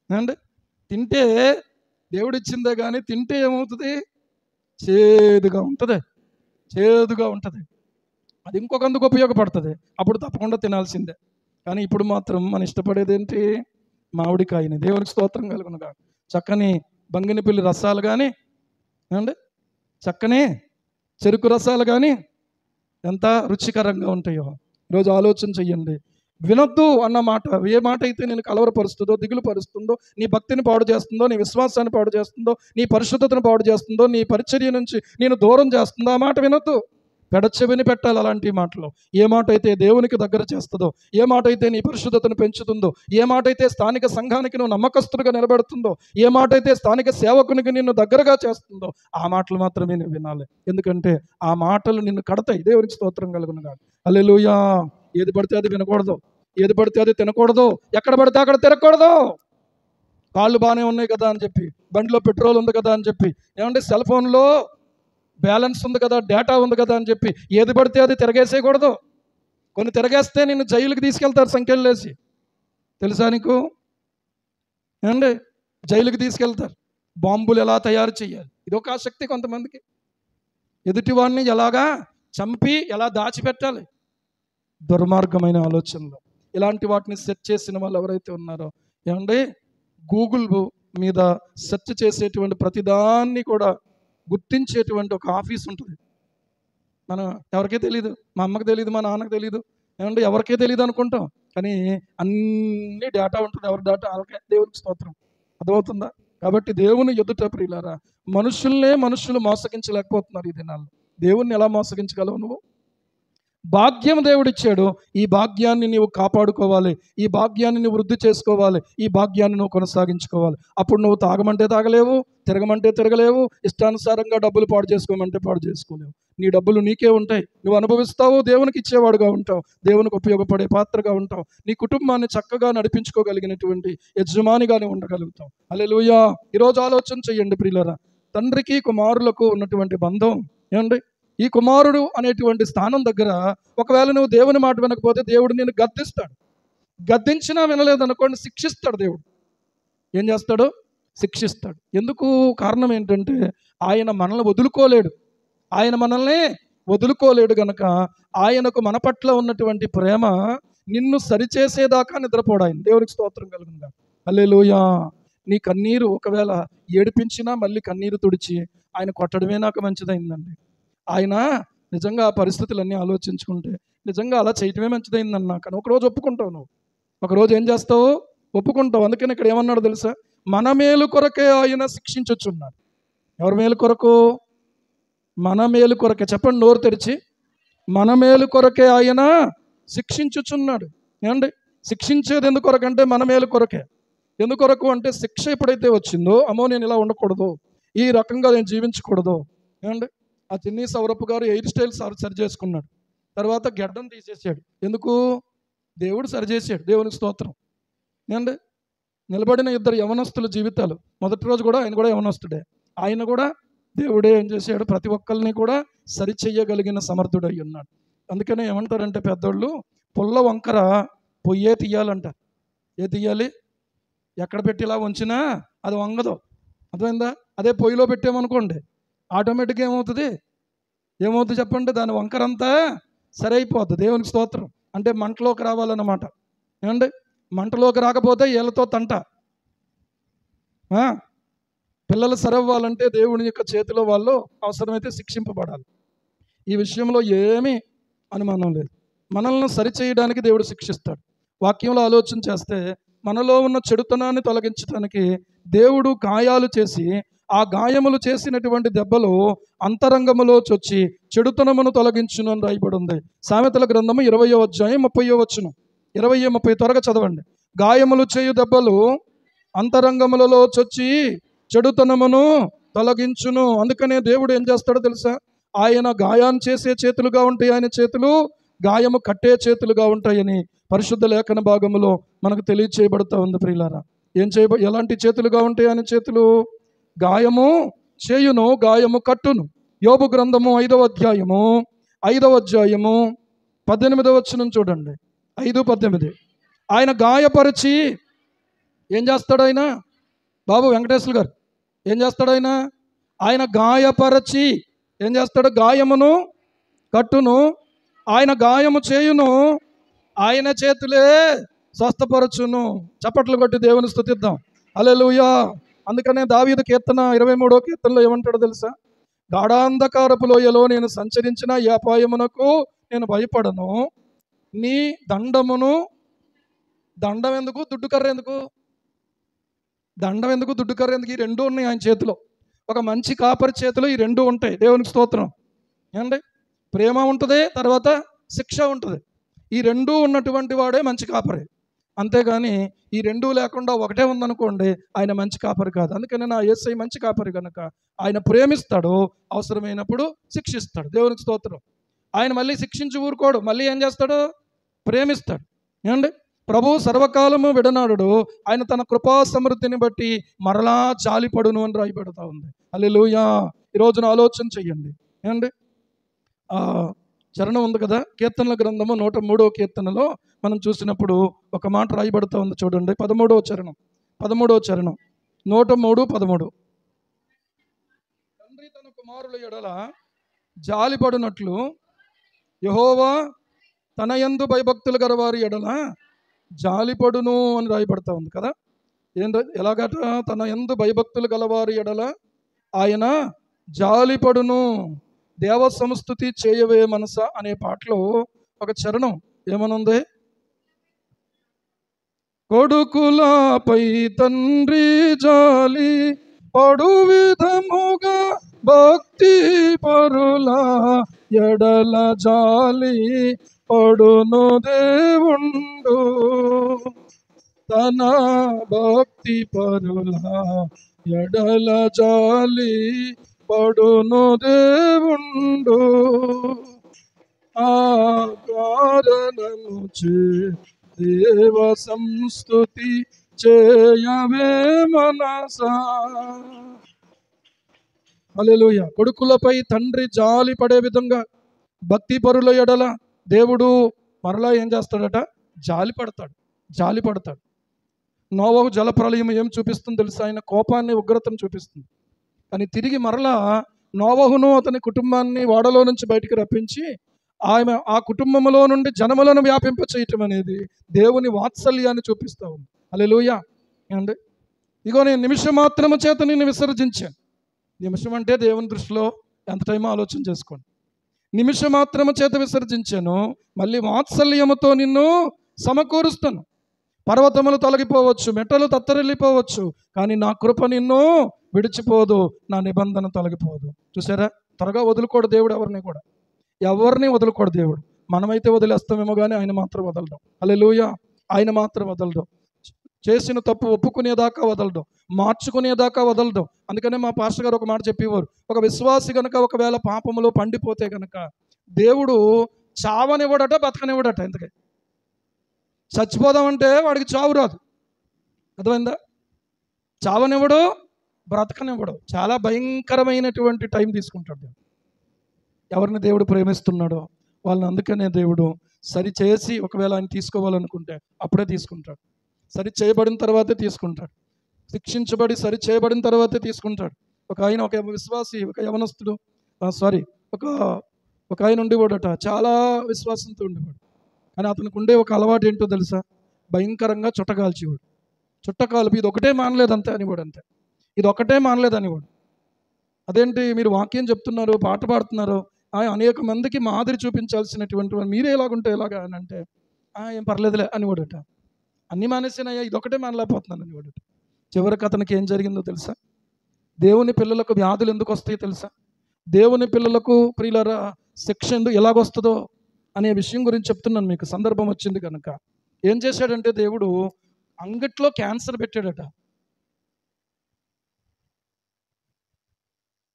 అండి? తింటే దేవుడు ఇచ్చిందే, కానీ తింటే ఏమవుతుంది? చేదుగా ఉంటుంది. అది ఇంకొకందుకు ఉపయోగపడుతుంది, అప్పుడు తప్పకుండా తినాల్సిందే. కానీ ఇప్పుడు మాత్రం మనం ఇష్టపడేది ఏంటి? మామిడికాయని. దేవునికి స్తోత్రం కలుగునుగా. చక్కని బంగినపల్లి రసాలు కానీ, అండి చక్కని చెరుకు రసాలు కానీ ఎంత రుచికరంగా ఉంటాయో. ఈరోజు ఆలోచన చెయ్యండి. వినొద్దు అన్న మాట, ఏ మాట అయితే నేను కలవరపరుస్తుందో, దిగులు పరుస్తుందో, నీ భక్తిని పాడు చేస్తుందో, నీ విశ్వాసాన్ని పాడు చేస్తుందో, నీ పరిశుద్ధతను పాడు చేస్తుందో, నీ పరిచర్య నుంచి నేను దూరం చేస్తుందో ఆ మాట వినొద్దు. పెడచెవిని పెట్టాలి అలాంటి మాటలు. ఏ మాట అయితే దేవునికి దగ్గర చేస్తుందో, ఏ మాట అయితే నీ పరిశుద్ధతను పెంచుతుందో, ఏ మాట అయితే స్థానిక సంఘానికి నువ్వు నమ్మకస్తుడిగా నిలబెడుతుందో, ఏ మాట అయితే స్థానిక సేవకునికి నిన్ను దగ్గరగా చేస్తుందో ఆ మాటలు మాత్రమే నువ్వు వినాలి. ఎందుకంటే ఆ మాటలు నిన్ను కడతాయి. దేవునికి స్తోత్రం కలుగును గాక. హల్లెలూయా. ఏది పడితే అది వినకూడదు, ఏది పడితే అది తినకూడదు, ఎక్కడ పడితే అక్కడ తిరగకూడదు. కాళ్ళు బాగానే ఉన్నాయి కదా అని చెప్పి, బండిలో పెట్రోల్ ఉంది కదా అని చెప్పి, ఏమంటే సెల్ ఫోన్లో బ్యాలెన్స్ ఉంది కదా, డేటా ఉంది కదా అని చెప్పి ఏది పడితే అది తిరగేసేయకూడదు. కొన్ని తిరగేస్తే నిన్ను జైలుకి తీసుకెళ్తారు సంఖ్యలు వేసి. తెలుసా నీకు? ఏమండి, జైలుకి తీసుకెళ్తారు. బాంబులు ఎలా తయారు చేయాలి, ఇదొక ఆసక్తి కొంతమందికి. ఎదుటివాడిని ఎలాగా చంపి ఎలా దాచిపెట్టాలి, దుర్మార్గమైన ఆలోచనలు. ఇలాంటి వాటిని సెర్చ్ చేసిన వాళ్ళు ఎవరైతే ఉన్నారో, ఏమండి, గూగుల్ మీద సెర్చ్ చేసేటువంటి ప్రతిదాన్ని కూడా గుర్తించేటువంటి ఒక ఆఫీస్ ఉంటుంది. మనం ఎవరికీ తెలియదు, మా అమ్మకి తెలియదు, మా నాన్నకు తెలియదు, ఏమంటే ఎవరికీ తెలియదు అనుకుంటాం, కానీ అన్ని డేటా ఉంటుంది. ఎవరి డేటా వాళ్ళకే. దేవునికి స్తోత్రం. అర్థమవుతుందా? కాబట్టి దేవుని ఎదుట ప్రియులారా, మనుషులు మోసగించలేకపోతున్నారు ఈ దినాల్లో. దేవుణ్ణి ఎలా మోసగించగలవు నువ్వు? భాగ్యం దేవుడిచ్చాడు. ఈ భాగ్యాన్ని నీవు కాపాడుకోవాలి, ఈ భాగ్యాన్ని నువ్వు వృద్ధి చేసుకోవాలి, ఈ భాగ్యాన్ని నువ్వు కొనసాగించుకోవాలి. అప్పుడు నువ్వు తాగమంటే తాగలేవు, తిరగమంటే తిరగలేవు, ఇష్టానుసారంగా డబ్బులు పాడు చేసుకోమంటే పాడు చేసుకోలేవు. నీ డబ్బులు నీకే ఉంటాయి, నువ్వు అనుభవిస్తావు, దేవునికి ఇచ్చేవాడుగా ఉంటావు, దేవునికి ఉపయోగపడే పాత్రగా ఉంటావు, నీ కుటుంబాన్ని చక్కగా నడిపించుకోగలిగినటువంటి యజమానిగానే ఉండగలుగుతావు. హల్లెలూయా. ఈరోజు ఆలోచన చెయ్యండి ప్రియులారా, తండ్రికి కుమారులకు ఉన్నటువంటి బంధం. ఏమండి, ఈ కుమారుడు అనేటువంటి స్థానం దగ్గర ఒకవేళ నువ్వు దేవుని మాట వినకపోతే దేవుడు నిన్ను గద్దిస్తాడు. గద్దించినా వినలేదనుకోండి, శిక్షిస్తాడు దేవుడు. ఏం చేస్తాడు? శిక్షిస్తాడు. ఎందుకు? కారణం ఏంటంటే ఆయన మనల్ని వదులుకోలేడు. ఆయన మనల్ని వదులుకోలేడు గనక ఆయనకు మన పట్ల ఉన్నటువంటి ప్రేమ నిన్ను సరిచేసేదాకా నిద్రపోడు ఆయన. దేవునికి స్తోత్రం కలుగును గాక. హల్లెలూయా. నీ కన్నీరు ఒకవేళ ఏడిపించినా మళ్ళీ కన్నీరు తుడిచి ఆయన కొట్టడమే నాకు మంచిదైందండి. ఆయన నిజంగా ఆ పరిస్థితులన్నీ ఆలోచించుకుంటే నిజంగా అలా చేయటమే మంచిదైందన్నా. కానీ ఒకరోజు ఒప్పుకుంటావు, నువ్వు ఒకరోజు ఏం చేస్తావు? ఒప్పుకుంటావు. అందుకని ఇక్కడ ఏమన్నాడు తెలుసా? మన మేలు కొరకే ఆయన శిక్షించుచున్నాడు. ఎవరి మేలు కొరకు? మన మేలు కొరకే. చెప్పండి నోరు తెరిచి. మన మేలు కొరకే ఆయన శిక్షించుచున్నాడు. ఏమండి, శిక్షించేది ఎందుకొరకంటే మన మేలు కొరకే. ఎందుకొరకు అంటే శిక్ష ఎప్పుడైతే వచ్చిందో, అమ్మో నేను ఇలా ఉండకూడదు, ఈ రకంగా నేను జీవించకూడదు. ఏమండి, ఆ చిన్ని సౌరప్ప గారు హెయిర్ స్టైల్ సరి చేసుకున్నాడు, తర్వాత గెడ్డం తీసేసాడు. ఎందుకు? దేవుడు సరిచేసాడు. దేవునికి స్తోత్రం. ఏమండి, నిలబడిన ఇద్దరు యవనస్తుల జీవితాలు, మొదటి రోజు కూడా ఆయన కూడా యవనస్తుడే, ఆయన కూడా దేవుడే ఏం చేశాడు? ప్రతి ఒక్కరిని కూడా సరి చెయ్యగలిగిన సమర్థుడై ఉన్నాడు. అందుకనే ఏమంటారంటే పెద్దోళ్ళు, పుల్ల వంకర పొయ్యే తీయాలంటారు. ఏ తీయాలి? ఎక్కడ పెట్టి ఇలా ఉంచినా అది వంగదు. అర్థమైందా? అదే పొయ్యిలో పెట్టామనుకోండి, ఆటోమేటిక్గా ఏమవుతుంది చెప్పండి? దాని వంకరంతా సరైపోద్ది. దేవునికి స్తోత్రం. అంటే మంటలోకి రావాలన్నమాట. ఏమండి, మంటలోకి రాకపోతే వీళ్ళతో తంట. పిల్లలు సరవ్వాలంటే దేవుని యొక్క చేతిలో వాళ్ళు అవసరమైతే శిక్షింపబడాలి. ఈ విషయంలో ఏమీ అనుమానం లేదు. మనల్ని సరిచేయడానికి దేవుడు శిక్షిస్తాడు. వాక్యంలో ఆలోచన చేస్తే మనలో ఉన్న చెడుతనాన్ని తొలగించడానికి దేవుడు గాయాలు చేసి, ఆ గాయములు చేసినటువంటి దెబ్బలు అంతరంగములో చొచ్చి చెడుతనమును తొలగించును అని రాయబడి ఉంది. సామెతల గ్రంథము 20వ అధ్యాయం 30వ వచనం. 20-30 త్వరగా చదవండి. గాయములు చేయు దెబ్బలు అంతరంగములలో చొచ్చి చెడుతనమును తొలగించును. అందుకనే దేవుడు ఏం చేస్తాడో తెలుసా? ఆయన గాయాన్ని చేసే చేతులుగా ఉంటాయి ఆయన చేతులు, గాయము కట్టే చేతులుగా ఉంటాయని పరిశుద్ధ లేఖన భాగములో మనకు తెలియచేయబడుతూ ఉంది ప్రియులారా. ఎలాంటి చేతులుగా ఉంటాయి ఆయన చేతులు? గాయము చేయును, గాయము కట్టును. యోబు గ్రంథము 5వ అధ్యాయము 18వ వచనం చూడండి. 5:18. ఆయన గాయపరిచి ఏం చేస్తాడు? ఆయన బాబు వెంకటేశ్వర గారు ఏం చేస్తాడు? ఆయన గాయపరచి ఏం చేస్తాడు? గాయమును కట్టును, ఆయన గాయము చేయును, ఆయన చేతులే స్వస్థపరచును. చప్పట్లు కొట్టి దేవుని స్తుతిద్దాం. హల్లెలూయా. అందుకనే దావీదు కీర్తన 23వ కీర్తనలో ఏమంటాడో తెలుసా? గాఢాంధకారపు లోయలో నేను సంచరించిన ఈ అపాయమునకు నేను భయపడను, నీ దండమును దండం ఎందుకు, దుడ్డు కర్ర ఎందుకు? దండం ఎందుకు, దుడ్డు కర్ర ఎందుకు? ఈ రెండు ఉన్నాయి ఆయన చేతిలో. ఒక మంచి కాపరి చేతిలో ఈ రెండు ఉంటాయి. దేవునికి స్తోత్రం. ఏమండి? ప్రేమ ఉంటుంది, తర్వాత శిక్ష ఉంటుంది. ఈ రెండూ ఉన్నటువంటి వాడే మంచి కాపరి. అంతేగాని ఈ రెండూ లేకుండా ఒకటే ఉందనుకోండి, ఆయన మంచి కాపరి కాదు. అందుకని నా యేసయ్య మంచి కాపరి కనుక ఆయన ప్రేమిస్తాడు, అవసరమైనప్పుడు శిక్షిస్తాడు. దేవునికి స్తోత్రం. ఆయన మళ్ళీ శిక్షించి ఊరుకోడు, మళ్ళీ ఏం చేస్తాడు? ప్రేమిస్తాడు. ఏమండి? ప్రభు సర్వకాలము విడనాడు, ఆయన తన కృపా సమృద్ధిని బట్టి మరలా జాలిపడును అని రాయబడతా ఉంది. హల్లెలూయా. ఈ రోజున ఆలోచన చెయ్యండి. ఏమండి? చరణం ఉంది కదా, కీర్తనల గ్రంథము 103వ కీర్తనలో మనం చూసినప్పుడు ఒక మాట రాయబడుతూ ఉంది చూడండి. 13వ చరణం 103:13. తండ్రి తన కుమారుల ఎడల జాలిపడినట్లు యెహోవా తన యందు భయభక్తులు గలవారి ఎడల జాలిపడును అని రాయబడతా ఉంది కదా. ఎలాగట? తన యందు భయభక్తులు గలవారి ఎడల ఆయన జాలిపడును. దేవ సంస్తుతి చేయవే మనస అనే పాటలో ఒక చరణం ఏమనుంది? కొడుకులపై తండ్రి జాలి పడు విధముగా భక్తి పరుల ఎడల జాలి పడును దేవుండు. తన భక్తి పరుల ఎడల జాలి పడును దేవుండు. ఆ కారణము చే దేవ సంస్తుతి చేయవే మనసా. హల్లెలూయా. కొడుకులపై తండ్రి జాలి పడే విధంగా భక్తి పరుల ఎడల దేవుడు మరలా ఏం చేస్తాడట? జాలి పడతాడు. నోవహు జలప్రలయం ఏం చూపిస్తుంది తెలుసా? ఆయన కోపాన్ని, ఉగ్రతను చూపిస్తుంది. కానీ తిరిగి మరలా నోవహును అతని కుటుంబాన్ని ఓడలో నుంచి బయటికి రప్పించి ఆమె ఆ కుటుంబంలో నుండి జనములను వ్యాపింప చేయటం అనేది దేవుని వాత్సల్యాన్ని చూపిస్తూ ఉంది. హల్లెలూయా. ఏమండి? ఇగో నేను నిమిషం మాత్రము చేత నిన్ను విసర్జించాను. నిమిషం అంటే దేవుని దృష్టిలో ఎంత టైమో ఆలోచన చేసుకోండి. నిమిషం మాత్రము చేత విసర్జించాను, మళ్ళీ వాత్సల్యముతో నిన్ను సమకూరుస్తాను. పర్వతములు తొలగిపోవచ్చు, మెట్టలు తత్తరిల్లిపోవచ్చు, కానీ నా కృప నిన్ను విడిచిపోదు, నా నిబంధన తొలగిపోదు. చూసారా? త్వరగా వదులుకోడు దేవుడు ఎవరిని వదులుకోడు దేవుడు. మనమైతే వదిలేస్తామేమో కానీ ఆయన మాత్రం వదలడం. హల్లెలూయా. ఆయన మాత్రం వదలడం. చేసిన తప్పు ఒప్పుకునేదాకా వదలడం, మార్చుకునేదాకా వదలడం. అందుకనే మా పాస్టర్ గారు ఒక మాట చెప్పేవారు, ఒక విశ్వాసి కనుక ఒకవేళ పాపములో పండిపోతే కనుక దేవుడు చావనివ్వడట, బతకనివ్వడట. ఎందుకే? చచ్చిపోదామంటే వాడికి చావు రాదు. అర్థమైందా? చావనివ్వడు, బ్రతకనివ్వడు. చాలా భయంకరమైనటువంటి టైం తీసుకుంటాడు. ఎవరిని దేవుడు ప్రేమిస్తున్నాడో వాళ్ళని అందుకనే దేవుడు సరి చేసి, ఒకవేళ ఆయన తీసుకోవాలనుకుంటే అప్పుడే తీసుకుంటాడు. సరి చేయబడిన తర్వాతే తీసుకుంటాడు. శిక్షించబడి సరి చేయబడిన తర్వాతే తీసుకుంటాడు. ఒక విశ్వాసి, ఒక యవనస్తుడు, ఒక ఆయన ఉండేవాడట, చాలా విశ్వాసంతో ఉండేవాడు. కానీ అతనికి ఉండే ఒక అలవాటు ఏంటో తెలుసా? భయంకరంగా చుట్టకాల్చేవాడు. చుట్టకాల్పి ఇది ఒకటే మానలేదంతే అనేవాడు. అంతే, ఇది ఒకటే మానలేదనేవాడు. అదేంటి మీరు వాక్యం చెప్తున్నారు, పాట పాడుతున్నారు, అనేక మందికి మాదిరి చూపించాల్సినటువంటి మీరే ఎలాగుంటే ఎలాగా అని అంటే ఏం పర్లేదులే అనేవాడట. అన్నీ మానేసినాయా, ఇదొకటే మానలేకపోతున్నాను అనేవాడట. చివరికి అతనికి ఏం జరిగిందో తెలుసా? దేవుని పిల్లలకు వ్యాధులు ఎందుకు వస్తాయో తెలుసా? దేవుని పిల్లలకు ప్రియులారా శిక్ష ఎలాగొస్తుందో అనే విషయం గురించి చెప్తున్నాను మీకు. సందర్భం వచ్చింది కనుక ఏం చేశాడంటే దేవుడు అంగట్లో క్యాన్సర్ పెట్టాడట.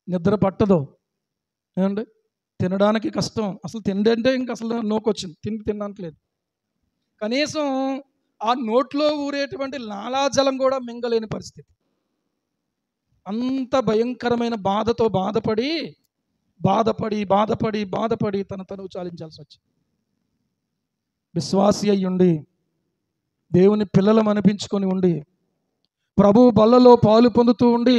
నిద్ర పట్టదు, ఏమండి? తినడానికి కష్టం, అసలు తిండంటే ఇంక అసలు నోకొచ్చింది, తినడానికి లేదు. కనీసం ఆ నోట్లో ఊరేటువంటి లాలాజలం కూడా మింగలేని పరిస్థితి. అంత భయంకరమైన బాధతో బాధపడి తను చాలించాల్సి వచ్చింది. విశ్వాసి అయ్యుండి, దేవుని పిల్లలం అనిపించుకొని ఉండి, ప్రభు బల్లలో పాలు పొందుతూ ఉండి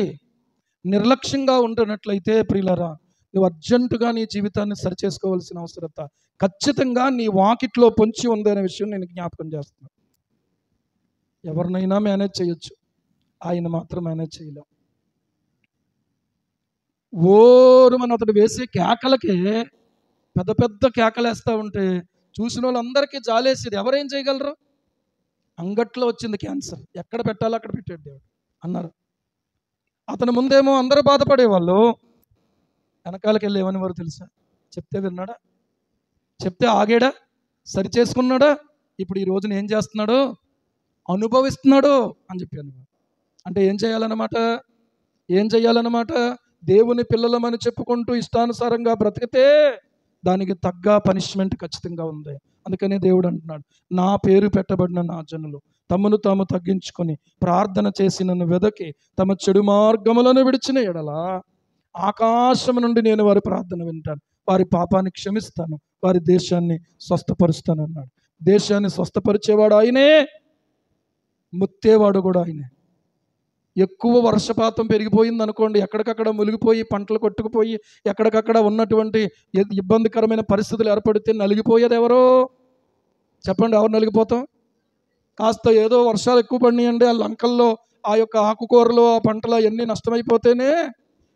నిర్లక్ష్యంగా ఉంటున్నట్లయితే ప్రియులారా, నువ్వు అర్జెంటుగా నీ జీవితాన్ని సరిచేసుకోవాల్సిన అవసరత ఖచ్చితంగా నీ వాకిట్లో పొంచి ఉంది అనే విషయం నేను జ్ఞాపకం చేస్తున్నాను. ఎవరినైనా మేనేజ్ చేయొచ్చు, ఆయన మాత్రం మేనేజ్ చేయలేం. మన అతడు వేసే కేకలకే పెద్ద కేకలేస్తూ ఉంటే చూసిన వాళ్ళందరికీ జాలేసేది. ఎవరేం చేయగలరు? అంగట్లో వచ్చింది క్యాన్సర్, ఎక్కడ పెట్టాలో అక్కడ పెట్టాడు దేవుడు అన్నారు. అతని ముందేమో అందరూ బాధపడేవాళ్ళు, వెనకాలకి వెళ్ళి ఏమనేవారు తెలుసా? చెప్తే విన్నాడా? చెప్తే ఆగాడా? సరి చేసుకున్నాడా? ఇప్పుడు ఈ రోజున ఏం చేస్తున్నాడు? అనుభవిస్తున్నాడు అని చెప్పాను. అంటే ఏం చేయాలన్నమాట? ఏం చేయాలన్నమాట? దేవుని పిల్లలమని చెప్పుకుంటూ ఇష్టానుసారంగా బ్రతికితే దానికి తగ్గ పనిష్మెంట్ ఖచ్చితంగా ఉంది. అందుకనే దేవుడు అంటున్నాడు, నా పేరు పెట్టబడిన నా జనులు తమను తాము తగ్గించుకొని ప్రార్థన చేసి నన్ను వెదకి తమ చెడు మార్గములను విడిచిన ఎడల ఆకాశం నుండి నేను వారి ప్రార్థన వింటాను, వారి పాపాన్ని క్షమిస్తాను, వారి దేశాన్ని స్వస్థపరుస్తాను అన్నాడు. దేశాన్ని స్వస్థపరిచేవాడు ఆయనే, ముత్తేవాడు కూడా ఆయనే. ఎక్కువ వర్షపాతం పెరిగిపోయింది అనుకోండి, ఎక్కడికక్కడ మునిగిపోయి పంటలు కొట్టుకుపోయి ఎక్కడికక్కడ ఉన్నటువంటి ఇబ్బందికరమైన పరిస్థితులు ఏర్పడితే నలిగిపోయేది ఎవరో చెప్పండి? ఎవరు నలిగిపోతాం? కాస్త ఏదో వర్షాలు ఎక్కువ పడినాయండి, ఆ లంకల్లో ఆ యొక్క ఆకుకూరలు ఆ పంటలు అవన్నీ నష్టమైపోతేనే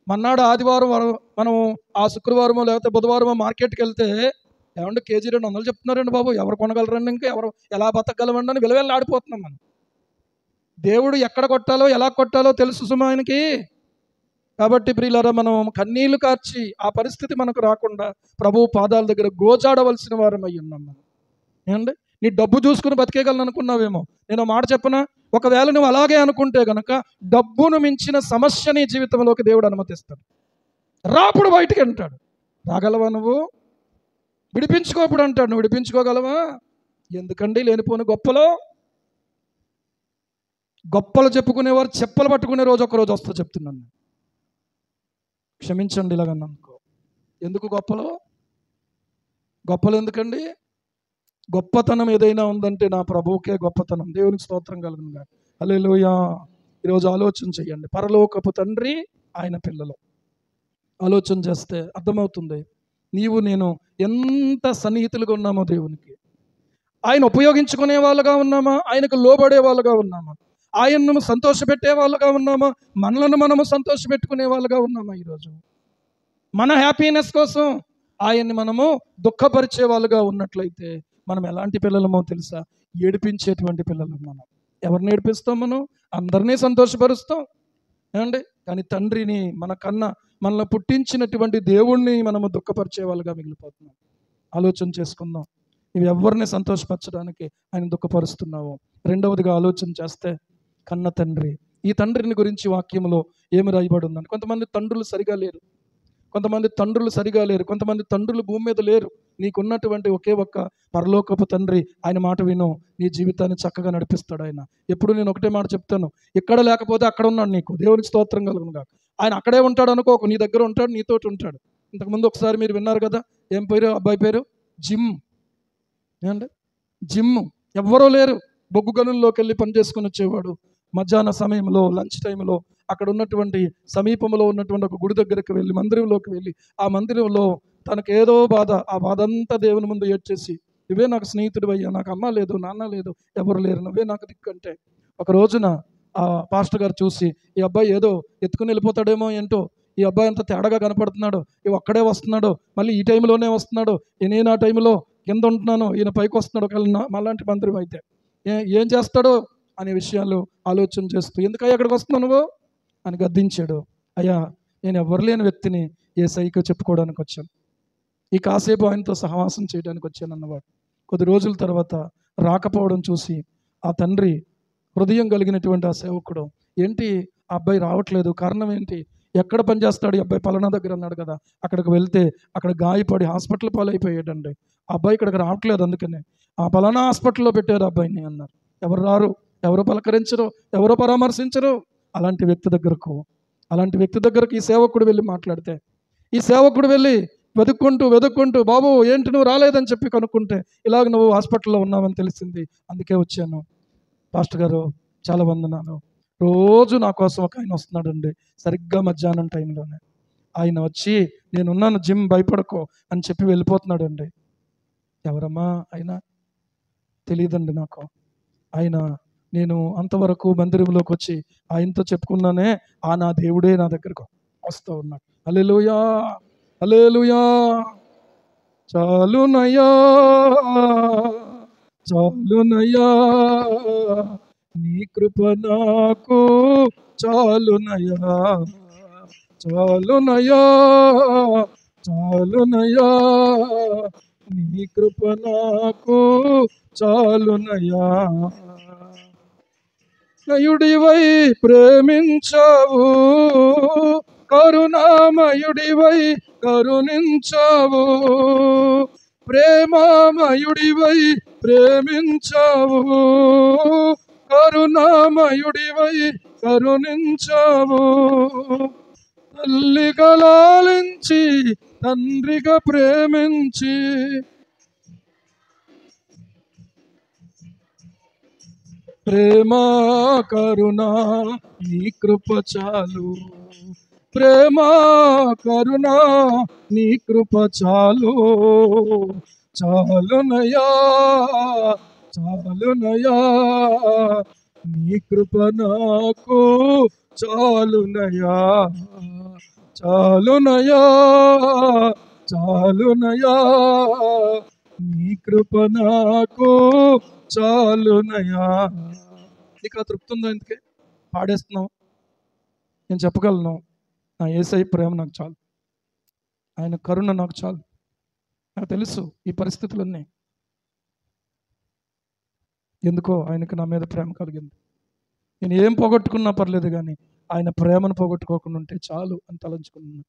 మన్నాడు ఆదివారం మనం ఆ శుక్రవారమో లేకపోతే బుధవారమో మార్కెట్కి వెళ్తే ఏమంటే కేజీ 200 చెప్తున్నారండి బాబు, ఎవరు కొనగలరండి, ఇంకా ఎవరు ఎలా బతకగలమండి అని విలువెల్లా ఆడిపోతున్నాం మనం. దేవుడు ఎక్కడ కొట్టాలో ఎలా కొట్టాలో తెలుసు సుమా ఆయనకి. కాబట్టి ప్రియులారా, మనం కన్నీళ్లు కార్చి ఆ పరిస్థితి మనకు రాకుండా ప్రభువు పాదాల దగ్గర గోచాడవలసిన వారం అయి ఉన్నాం మనం. ఏమండి, నీ డబ్బు చూసుకుని బతికేయగలను అనుకున్నావేమో. నేను మాట చెప్పనా? ఒకవేళ నువ్వు అలాగే అనుకుంటే గనక డబ్బును మించిన సమస్య నీ జీవితంలోకి దేవుడు అనుమతిస్తాడు. రాప్పుడు బయటికి అంటాడు, రాగలవా నువ్వు? విడిపించుకోప్పుడు అంటాడు, నువ్వు విడిపించుకోగలవా? ఎందుకండి లేనిపోని గొప్పలు చెప్పుకునేవారు చెప్పలు పట్టుకునే రోజు ఒకరోజు వస్తా చెప్తున్నాను. క్షమించండి ఇలాగన్నానుకో. ఎందుకు గొప్పలు ఎందుకండి? గొప్పతనం ఏదైనా ఉందంటే నా ప్రభువుకే గొప్పతనం. దేవునికి స్తోత్రం కలుగును గాక. హల్లెలూయా. ఈరోజు ఆలోచన చెయ్యండి. పరలోకపు తండ్రి, ఆయన పిల్లలు. ఆలోచన చేస్తే అర్థమవుతుంది నీవు నేను ఎంత సన్నిహితులుగా ఉన్నామో దేవునికి. ఆయన ఉపయోగించుకునే వాళ్ళుగా ఉన్నామా? ఆయనకు లోబడే వాళ్ళుగా ఉన్నామా? ఆయన్ను సంతోషపెట్టే వాళ్ళుగా ఉన్నామా? మనలను మనము సంతోషపెట్టుకునే వాళ్ళుగా ఉన్నామా? ఈరోజు మన హ్యాపీనెస్ కోసం ఆయన్ని మనము దుఃఖపరిచే వాళ్ళుగా ఉన్నట్లయితే మనం ఎలాంటి పిల్లలమో తెలుసా? ఏడిపించేటువంటి పిల్లలు మనం. ఎవరిని ఏడిపిస్తాం? మనం అందరినీ సంతోషపరుస్తాం ఏమండి. కానీ తండ్రిని, మనల్ని పుట్టించినటువంటి దేవుణ్ణి మనము దుఃఖపరిచే వాళ్ళుగా మిగిలిపోతున్నాం. ఆలోచన చేసుకుందాం, ఇవి ఎవరిని సంతోషపరచడానికి ఆయన దుఃఖపరుస్తున్నావు. రెండవదిగా ఆలోచన చేస్తే కన్న తండ్రి. ఈ తండ్రిని గురించి వాక్యంలో ఏమి రాయబడి ఉందని. కొంతమంది తండ్రులు సరిగా లేరు, కొంతమంది తండ్రులు భూమి మీద లేరు. నీకున్నటువంటి ఒకే ఒక్క పరలోకపు తండ్రి, ఆయన మాట విను, నీ జీవితాన్ని చక్కగా నడిపిస్తాడు ఆయన. ఎప్పుడు నేను ఒకటే మాట చెప్తాను, ఇక్కడ లేకపోతే అక్కడ ఉన్నాడు నీకు. దేవునికి స్తోత్రం కలుగునుగా. ఆయన అక్కడే ఉంటాడు అనుకోకు, నీ దగ్గర ఉంటాడు, నీతోటి ఉంటాడు. ఇంతకుముందు ఒకసారి మీరు విన్నారు కదా, ఏం పేరు అబ్బాయి పేరు? జిమ్. ఏమండి, జిమ్. ఎవ్వరూ లేరు, బొగ్గు గనుల్లోకి వెళ్ళి పని చేసుకుని వచ్చేవాడు. మధ్యాహ్న సమయంలో లంచ్ టైంలో అక్కడ ఉన్నటువంటి సమీపంలో ఉన్నటువంటి ఒక గుడి దగ్గరికి వెళ్ళి, మందిరంలోకి వెళ్ళి, ఆ మందిరంలో తనకు ఏదో బాధ, ఆ బాధ అంతా దేవుని ముందు ఏడ్చేసి, నువ్వే నాకు స్నేహితుడు అయ్యా, నాకు అమ్మ లేదు, నాన్న లేదు, ఎవరు లేరు, నువ్వే నాకు దిక్కంటే. ఒక రోజున ఆ పాస్టర్ గారు చూసి, ఈ అబ్బాయి ఏదో ఎత్తుకుని వెళ్ళిపోతాడేమో ఏంటో, ఈ అబ్బాయి అంత తేడాగా కనపడుతున్నాడు, ఇవి ఒక్కడే వస్తున్నాడు, మళ్ళీ ఈ టైంలోనే వస్తున్నాడు, నేను ఆ టైంలో కింద ఉంటున్నాను, ఈయన పైకి వస్తున్నాడు, ఒకవేళ మాలాంటి మందిరం అయితే ఏం చేస్తాడో అనే విషయాలు ఆలోచన చేస్తూ, ఎందుకయ్యా అక్కడికి వస్తున్నావు నువ్వు అని గద్దించాడు. అయ్యా, నేను ఎవరు లేని వ్యక్తిని యేసయ్యకు చెప్పుకోవడానికి వచ్చాను, ఈ కాసేపు ఆయనతో సహవాసం చేయడానికి వచ్చాను అన్నవాడు. కొద్ది రోజుల తర్వాత రాకపోవడం చూసి ఆ తండ్రి, హృదయం కలిగినటువంటి ఆ సేవకుడు, ఏంటి ఆ అబ్బాయి రావట్లేదు, కారణం ఏంటి, ఎక్కడ పనిచేస్తాడు ఈ అబ్బాయి? పలానా దగ్గర అన్నాడు కదా. అక్కడికి వెళ్తే అక్కడ గాయపడి హాస్పిటల్ పాలైపోయాడండి. ఆ అబ్బాయి ఇక్కడికి రావట్లేదు, అందుకనే ఆ పలానా హాస్పిటల్లో పెట్టారు అబ్బాయిని అన్నారు. ఎవరు రారు, ఎవరు పలకరించరు, ఎవరు పరామర్శించరు. అలాంటి వ్యక్తి దగ్గరకు ఈ సేవకుడు వెళ్ళి మాట్లాడితే, ఈ సేవకుడు వెళ్ళి వెతుక్కుంటూ బాబు ఏంటి నువ్వు రాలేదని చెప్పి కనుక్కుంటే, ఇలాగ నువ్వు హాస్పిటల్లో ఉన్నావని తెలిసింది, అందుకే వచ్చాను. పాస్టర్ గారు చాలా వందనాలు, రోజు నా కోసం ఒక ఆయన వస్తున్నాడండి, సరిగ్గా మధ్యాహ్నం టైంలోనే ఆయన వచ్చి, నేనున్నాను జిమ్, భయపడకో అని చెప్పి వెళ్ళిపోతున్నాడండి. ఎవరమ్మా ఆయన? తెలియదండి నాకు. ఆయన, నేను అంతవరకు మందిరంలోకి వచ్చి ఆయనతో చెప్పుకున్నానే, ఆ నా దేవుడే నా దగ్గరకు వస్తూ ఉన్నాడు. హల్లెలూయా, హల్లెలూయా. చాలునయ్యా, చాలునయ్యా, నీ కృప నాకు చాలునయ్యా, చాలునయ్యా, చాలునయ్యా, నీ కృప నాకు చాలునయ్యా. నయుడివై ప్రేమించావు, కరుణామయుడివై కరుణించావు, ప్రేమామయుడివై ప్రేమించావు, కరుణామయుడివై కరుణించావు. తల్లిగా లాలించి తండ్రిగా ప్రేమించి ప్రేమ కరుణ నీ కృప చాలు, ప్రేమ కరుణ నీ కృప చాలు, చాలునయ్యా, చాలునయ్యా, నీ కృప నాకు చాలునయ్యా, చాలునయ్యా, చాలునయ్యా, నీ కృప నాకు చాలునయ్యా. నీకు ఆ తృప్తి ఉందా? ఇందుకే పాడేస్తున్నావు. నేను చెప్పగలను, నా యేసయ్య ప్రేమ నాకు చాలు, ఆయన కరుణ నాకు చాలు. నాకు తెలుసు ఈ పరిస్థితులన్నీ ఎందుకో ఆయనకు నా మీద ప్రేమ కలిగింది. నేను ఏం పోగొట్టుకున్నా పర్లేదు, కానీ ఆయన ప్రేమను పోగొట్టుకోకుండా ఉంటే చాలు అని తలంచుకున్నాను.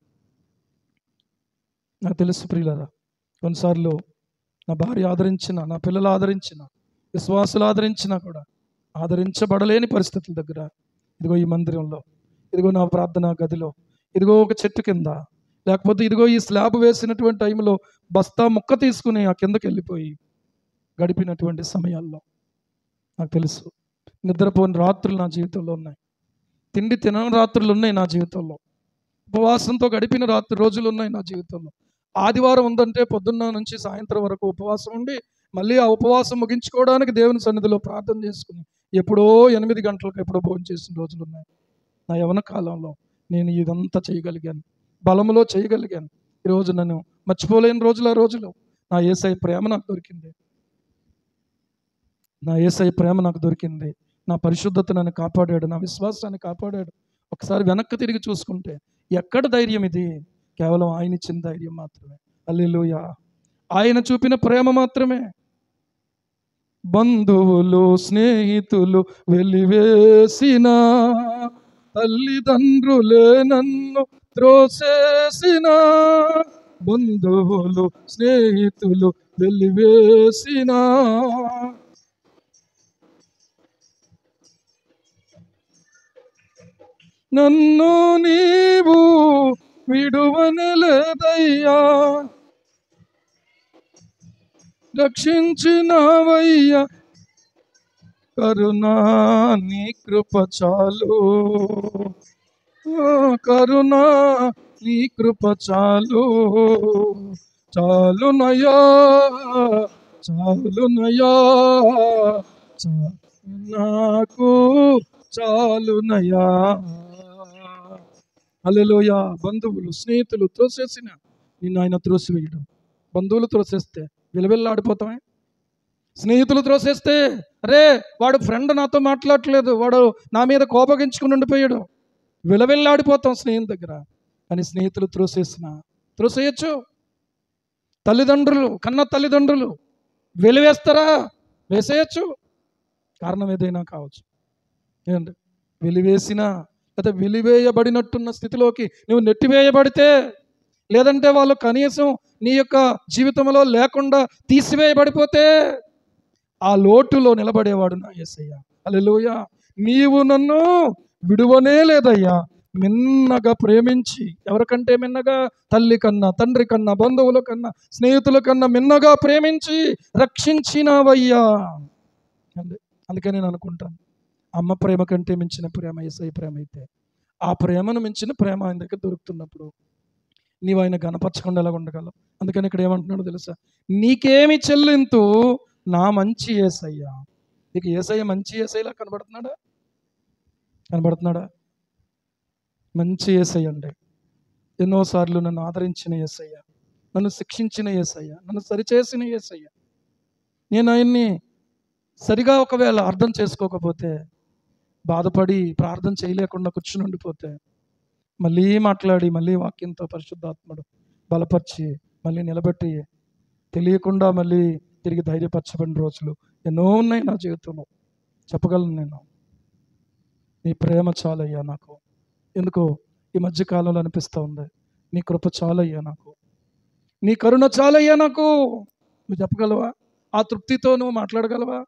నాకు తెలుసు ప్రియులారా, కొన్నిసార్లు నా భార్య ఆదరించిన, నా పిల్లలు ఆదరించిన, విశ్వాసులు ఆదరించినా కూడా ఆదరించబడలేని పరిస్థితుల దగ్గర, ఇదిగో ఈ మందిరంలో, ఇదిగో నా ప్రార్థనా గదిలో, ఇదిగో ఒక చెట్టు కింద, లేకపోతే ఇదిగో ఈ స్లాబ్ వేసినటువంటి టైంలో బస్తా ముక్క తీసుకుని ఆ కిందకి వెళ్ళిపోయి గడిపినటువంటి సమయాల్లో నాకు తెలుసు నిద్రపోని రాత్రులు నా జీవితంలో ఉన్నాయి, తిండి తినని రాత్రులు ఉన్నాయి నా జీవితంలో, ఉపవాసంతో గడిపిన రోజులు ఉన్నాయి నా జీవితంలో. ఆదివారం ఉందంటే పొద్దున్న నుంచి సాయంత్రం వరకు ఉపవాసం ఉండి మళ్ళీ ఆ ఉపవాసం ముగించుకోవడానికి దేవుని సన్నిధిలో ప్రార్థన చేసుకుని ఎప్పుడో 8 గంటలకు ఎప్పుడో భోజనం చేసిన రోజులు ఉన్నాయి. నా యవన కాలంలో నేను ఇదంతా చేయగలిగాను, బలములో చేయగలిగాను. ఈరోజు నన్ను మర్చిపోలేని రోజులు ఆ రోజులు. నా యేసయ్య ప్రేమ నాకు దొరికింది, నా యేసయ్య ప్రేమ నాకు దొరికింది. నా పరిశుద్ధత నన్ను కాపాడాడు, నా విశ్వాసాన్ని కాపాడాడు. ఒకసారి వెనక్కి తిరిగి చూసుకుంటే ఎక్కడ ధైర్యం ఇది? కేవలం ఆయన ఇచ్చిన ధైర్యం మాత్రమే. హల్లెలూయా, ఆయన చూపిన ప్రేమ మాత్రమే. బంధువులు స్నేహితులు వెలివేసిన, తల్లిదండ్రులే నన్ను త్రోసేసిన, బంధువులు స్నేహితులు వెలివేసిన, నన్ను నీవు విడువనలేదయ్యా, రక్షించినవయ్యా, కరుణా నీ కృప చాలు, కరుణా నీ కృప చాలు, చాలునయ్యా, చాలునయ్యా, నాకు చాలునయ్యా. హల్లెలూయా. బంధువులు స్నేహితులు త్రోసేసిన నిన్ను ఆయన త్రోసివేయడం. బంధువులు త్రోసేస్తే విలవిల్లాడిపోతామే, స్నేహితులు త్రోసేస్తే అరే వాడు ఫ్రెండ్ నాతో మాట్లాడట్లేదు, వాడు నా మీద కోపగించుకుని ఉండిపోయాడు, విలవిల్లాడిపోతాం స్నేహం దగ్గర. అని స్నేహితులు త్రోసేయచ్చు. తల్లిదండ్రులు, కన్న తల్లిదండ్రులు వెలివేస్తారా? వేసేయచ్చు. కారణం ఏదైనా కావచ్చు. ఏంటంటే వెలివేసినా లేదా వెలివేయబడినట్టున్న స్థితిలోకి నువ్వు నెట్టివేయబడితే, లేదంటే వాళ్ళు కనీసం నీ యొక్క జీవితంలో లేకుండా తీసివేయబడిపోతే ఆ లోటులో నిలబడేవాడు నా యేసయ్య. హల్లెలూయా. నీవు నన్ను విడువనే లేదయ్యా, మిన్నగా ప్రేమించి, ఎవరికంటే మిన్నగా? తల్లి కన్నా, తండ్రి కన్నా, బంధువుల కన్నా, స్నేహితుల కన్నా మిన్నగా ప్రేమించి రక్షించినవయ్యా. అందుకే నేను అనుకుంటాను, అమ్మ ప్రేమ కంటే మించిన ప్రేమ యేసయ్య ప్రేమ అయితే, ఆ ప్రేమను మించిన ప్రేమ ఆయన దగ్గర దొరుకుతున్నప్పుడు నీవు ఆయన గణపరచకుండా ఎలా ఉండగలవు? అందుకని ఇక్కడ ఏమంటున్నాడో తెలుసా? నీకేమి చెల్లింతు నా మంచి యేసయ్య. నీకు యేసయ్య మంచి యేసయ్యలా కనబడుతున్నాడా? మంచి యేసయ్య అండి. ఎన్నోసార్లు నన్ను ఆదరించిన యేసయ్య, నన్ను శిక్షించిన యేసయ్య, నన్ను సరిచేసిన యేసయ్య. నేను ఆయన్ని సరిగా ఒకవేళ అర్థం చేసుకోకపోతే, బాధపడి ప్రార్థన చేయలేకుండా కూర్చుని ఉండిపోతే, మళ్ళీ మాట్లాడి మళ్ళీ వాక్యంతో పరిశుద్ధాత్ముడు బలపరిచి మళ్ళీ నిలబెట్టి తెలియకుండా మళ్ళీ తిరిగి ధైర్యపరచబడిన రోజులు ఎన్నో ఉన్నాయి నా జీవితంలో. చెప్పగలను నేను, నీ ప్రేమ చాలయ్యా నాకు. ఎందుకో ఈ మధ్యకాలంలో అనిపిస్తూ ఉంది, నీ కృప చాలయ్యా నాకు, నీ కరుణ చాలయ్యా నాకు. నువ్వు చెప్పగలవా? ఆ తృప్తితో నువ్వు మాట్లాడగలవా?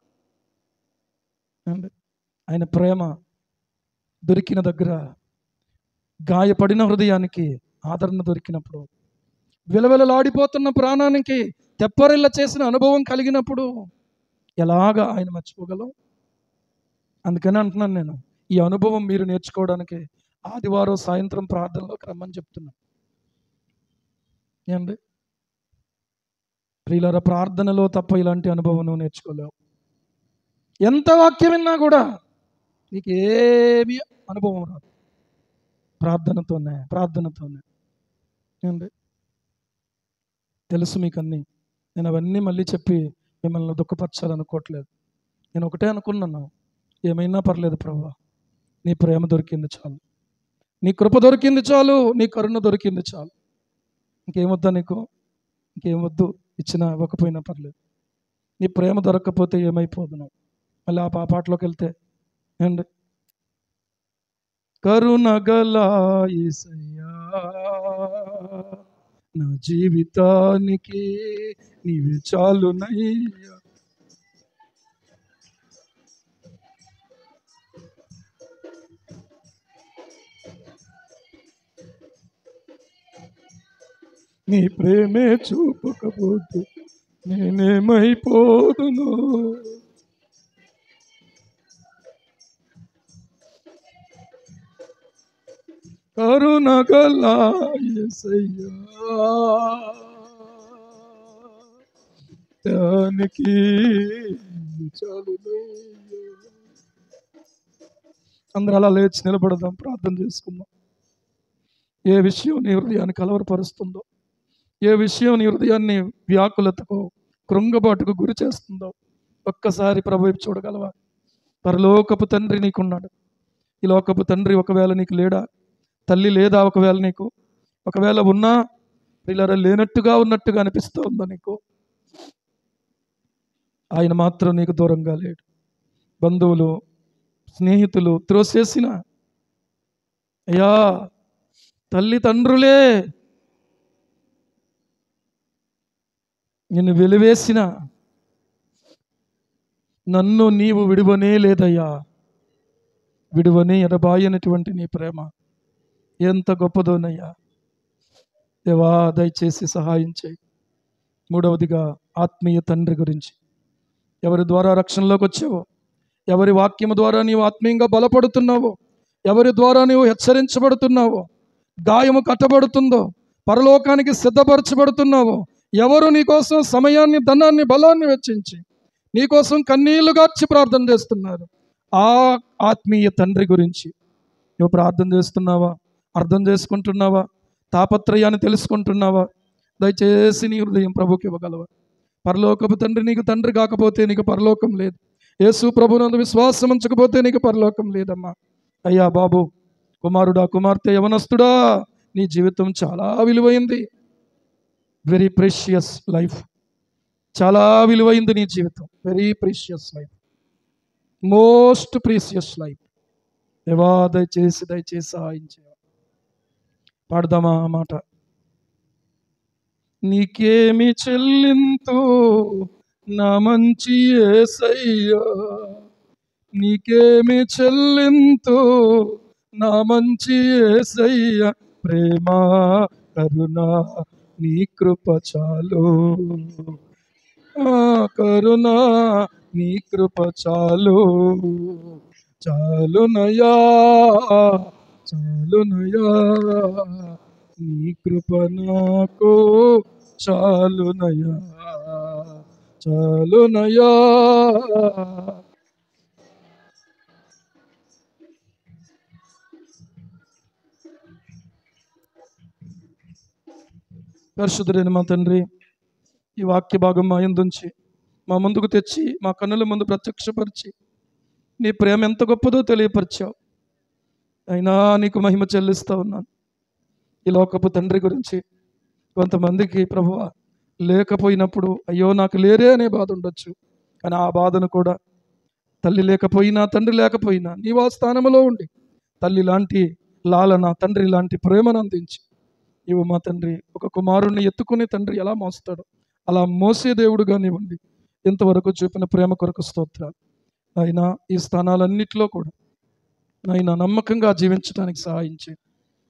ఆయన ప్రేమ దొరికిన దగ్గర, గాయపడిన హృదయానికి ఆదరణ దొరికినప్పుడు, విలవిలలాడిపోతున్న ప్రాణానికి తెప్పరిల్ల చేసిన అనుభవం కలిగినప్పుడు ఎలాగా ఆయన మర్చిపోగలం? అందుకని అంటున్నాను నేను, ఈ అనుభవం మీరు నేర్చుకోవడానికి ఆదివారం సాయంత్రం ప్రార్థనలోకి రమ్మని చెప్తున్నాను. ఏండి ప్రియులారా, ప్రార్థనలో తప్ప ఇలాంటి అనుభవం నువ్వు నేర్చుకోలేవు. ఎంత వాక్యం విన్నా కూడా నీకు ఏమీ అనుభవం రాదు. ప్రార్థనతోనే ఏండి తెలుసు మీకు అన్నీ. నేను అవన్నీ మళ్ళీ చెప్పి మిమ్మల్ని దుఃఖపరచాలనుకోవట్లేదు. నేను ఒకటే అనుకున్నాను, ఏమైనా పర్లేదు ప్రభువా, నీ ప్రేమ దొరికింది చాలు, నీ కృప దొరికింది చాలు, నీ కరుణ దొరికింది చాలు. ఇంకేమొద్దా నీకు? ఇంకేమొద్దు, ఇచ్చినా ఇవ్వకపోయినా పర్లేదు. నీ ప్రేమ దొరకకపోతే ఏమైపోదు నువ్వు. మళ్ళీ ఆ పాటలోకి వెళ్తే అండి, కరుణగల యేసయ్యా నా జీవితానికి నీవే చాలునయ్యా, నీ ప్రేమే చూపకపోతే నేనేమైపోదును. కరుణగల యేసయ్యా దానికి చాలునయ్యా. అందరూ అలా లేచి నిలబడదాం, ప్రార్థన చేసుకుందాం. ఏ విషయం నీ హృదయాన్ని కలవరపరుస్తుందో, ఏ విషయం నీ హృదయాన్ని వ్యాకులతకు కృంగబాటుకు గురి చేస్తుందో ఒక్కసారి ప్రభు వైపు చూడగలవా? పరలోకపు తండ్రి నీకున్నాడు. ఈ లోకపు తండ్రి ఒకవేళ నీకు లేడా? తల్లి లేదా ఒకవేళ నీకు? ఒకవేళ ఉన్నా పిల్లలు లేనట్టుగా ఉన్నట్టుగా అనిపిస్తూ ఉందా నీకు? ఆయన మాత్రం నీకు దూరంగా లేడు. బంధువులు, స్నేహితులు త్రోసేసిన, అయ్యా తల్లిదండ్రులే నిన్ను వెలివేసిన, నన్ను నీవు విడువనే లేదయ్యా. విడువనే ఎడబాయనటువంటి నీ ప్రేమ ఎంత గొప్పదోనయ్యా. దేవా దయచేసి సహాయం చేయి. మూడవదిగా ఆత్మీయ తండ్రి గురించి. ఎవరి ద్వారా రక్షణలోకి వచ్చావో, ఎవరి వాక్యము ద్వారా నీవు ఆత్మీయంగా బలపడుతున్నావో, ఎవరి ద్వారా నీవు హెచ్చరించబడుతున్నావో, గాయము కట్టబడుతుందో, పరలోకానికి సిద్ధపరచబడుతున్నావో, ఎవరు నీకోసం సమయాన్ని, ధనాన్ని, బలాన్ని వెచ్చించి నీకోసం కన్నీళ్లు గార్చి ప్రార్థన చేస్తున్నారు, ఆ ఆత్మీయ తండ్రి గురించి నువ్వు ప్రార్థన చేస్తున్నావా? అర్థం చేసుకుంటున్నావా? తాపత్రయాన్ని తెలుసుకుంటున్నావా? దయచేసి నీ హృదయం ప్రభుకి ఇవ్వగలవా? పరలోకపు తండ్రి నీకు తండ్రి కాకపోతే నీకు పరలోకం లేదు. యేసు ప్రభునందు విశ్వాసం ఉంచకపోతే నీకు పరలోకం లేదమ్మా. అయ్యా బాబు, కుమారుడా, కుమార్తె, యవనస్తుడా, నీ జీవితం చాలా విలువైంది. Very precious life. చాలా విలువైంది నీ జీవితం. Very precious life, most precious life. దేవా దయచేసి సహాయం చేయాలి. పాడదామా ఆ మాట? నీకేమి చెల్లింతు నా మంచి యేసయ్యా, నీకేమి చెల్లింతు నా మంచి యేసయ్యా, ప్రేమ కరుణ నీ కృప చాలు, కరుణ నీ కృప చాలు, చాలునయా చాలునయా, నీ కృప నాకు చాలునయా చాలునయా. పరిశుద్ధుడైన మా తండ్రి, ఈ వాక్య భాగం మా యందుంచి మా ముందుకు తెచ్చి మా కన్నుల ముందు ప్రత్యక్షపరిచి నీ ప్రేమ ఎంత గొప్పదో తెలియపరిచావు. అయినా నీకు మహిమ చెల్లిస్తూ ఉన్నాను. ఈ లోకపు తండ్రి గురించి కొంతమందికి ప్రభువా లేకపోయినప్పుడు అయ్యో నాకు లేరే అనే బాధ ఉండొచ్చు. కానీ ఆ బాధను కూడా తల్లి లేకపోయినా తండ్రి లేకపోయినా నీవు ఆ స్థానంలో ఉండి తల్లి లాంటి లాలన, తండ్రి లాంటి ప్రేమను అందించి నీవు మా తండ్రి ఒక కుమారుణ్ణి ఎత్తుకునే తండ్రి ఎలా మోస్తాడో అలా మోసే దేవుడుగా నీవు ఉండి ఇంతవరకు చూపిన ప్రేమ కొరకు స్తోత్రాలు. అయినా ఈ స్థానాలన్నిటిలో కూడా నాయన నమ్మకంగా జీవించడానికి సహాయం చేయి.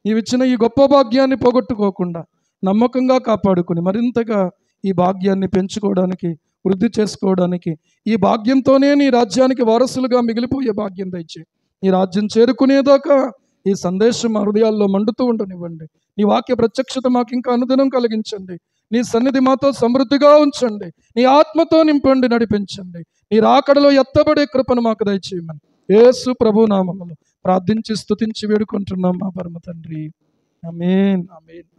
నీవిచ్చిన ఈ గొప్ప భాగ్యాన్ని పోగొట్టుకోకుండా నమ్మకంగా కాపాడుకుని మరింతగా ఈ భాగ్యాన్ని పెంచుకోవడానికి, వృద్ధి చేసుకోవడానికి, ఈ భాగ్యంతోనే నీ రాజ్యానికి వారసులుగా మిగిలిపోయే భాగ్యం దయచేయి. నీ రాజ్యం చేరుకునేదాకా ఈ సందేశం మా హృదయాల్లో మండుతూ ఉండనివ్వండి. నీ వాక్య ప్రత్యక్షత మాకు ఇంకా అనుదినం కలిగించండి. నీ సన్నిధి మాతో సమృద్ధిగా ఉంచండి. నీ ఆత్మతో నింపండి, నడిపించండి. నీ రాకడలో ఎత్తబడే కృపను మాకు దయచేయమని యేసు ప్రభు నామములో ప్రార్థించి స్తుతించి వేడుకుంటున్నాం మా పరమ తండ్రి. ఆమేన్, ఆమేన్.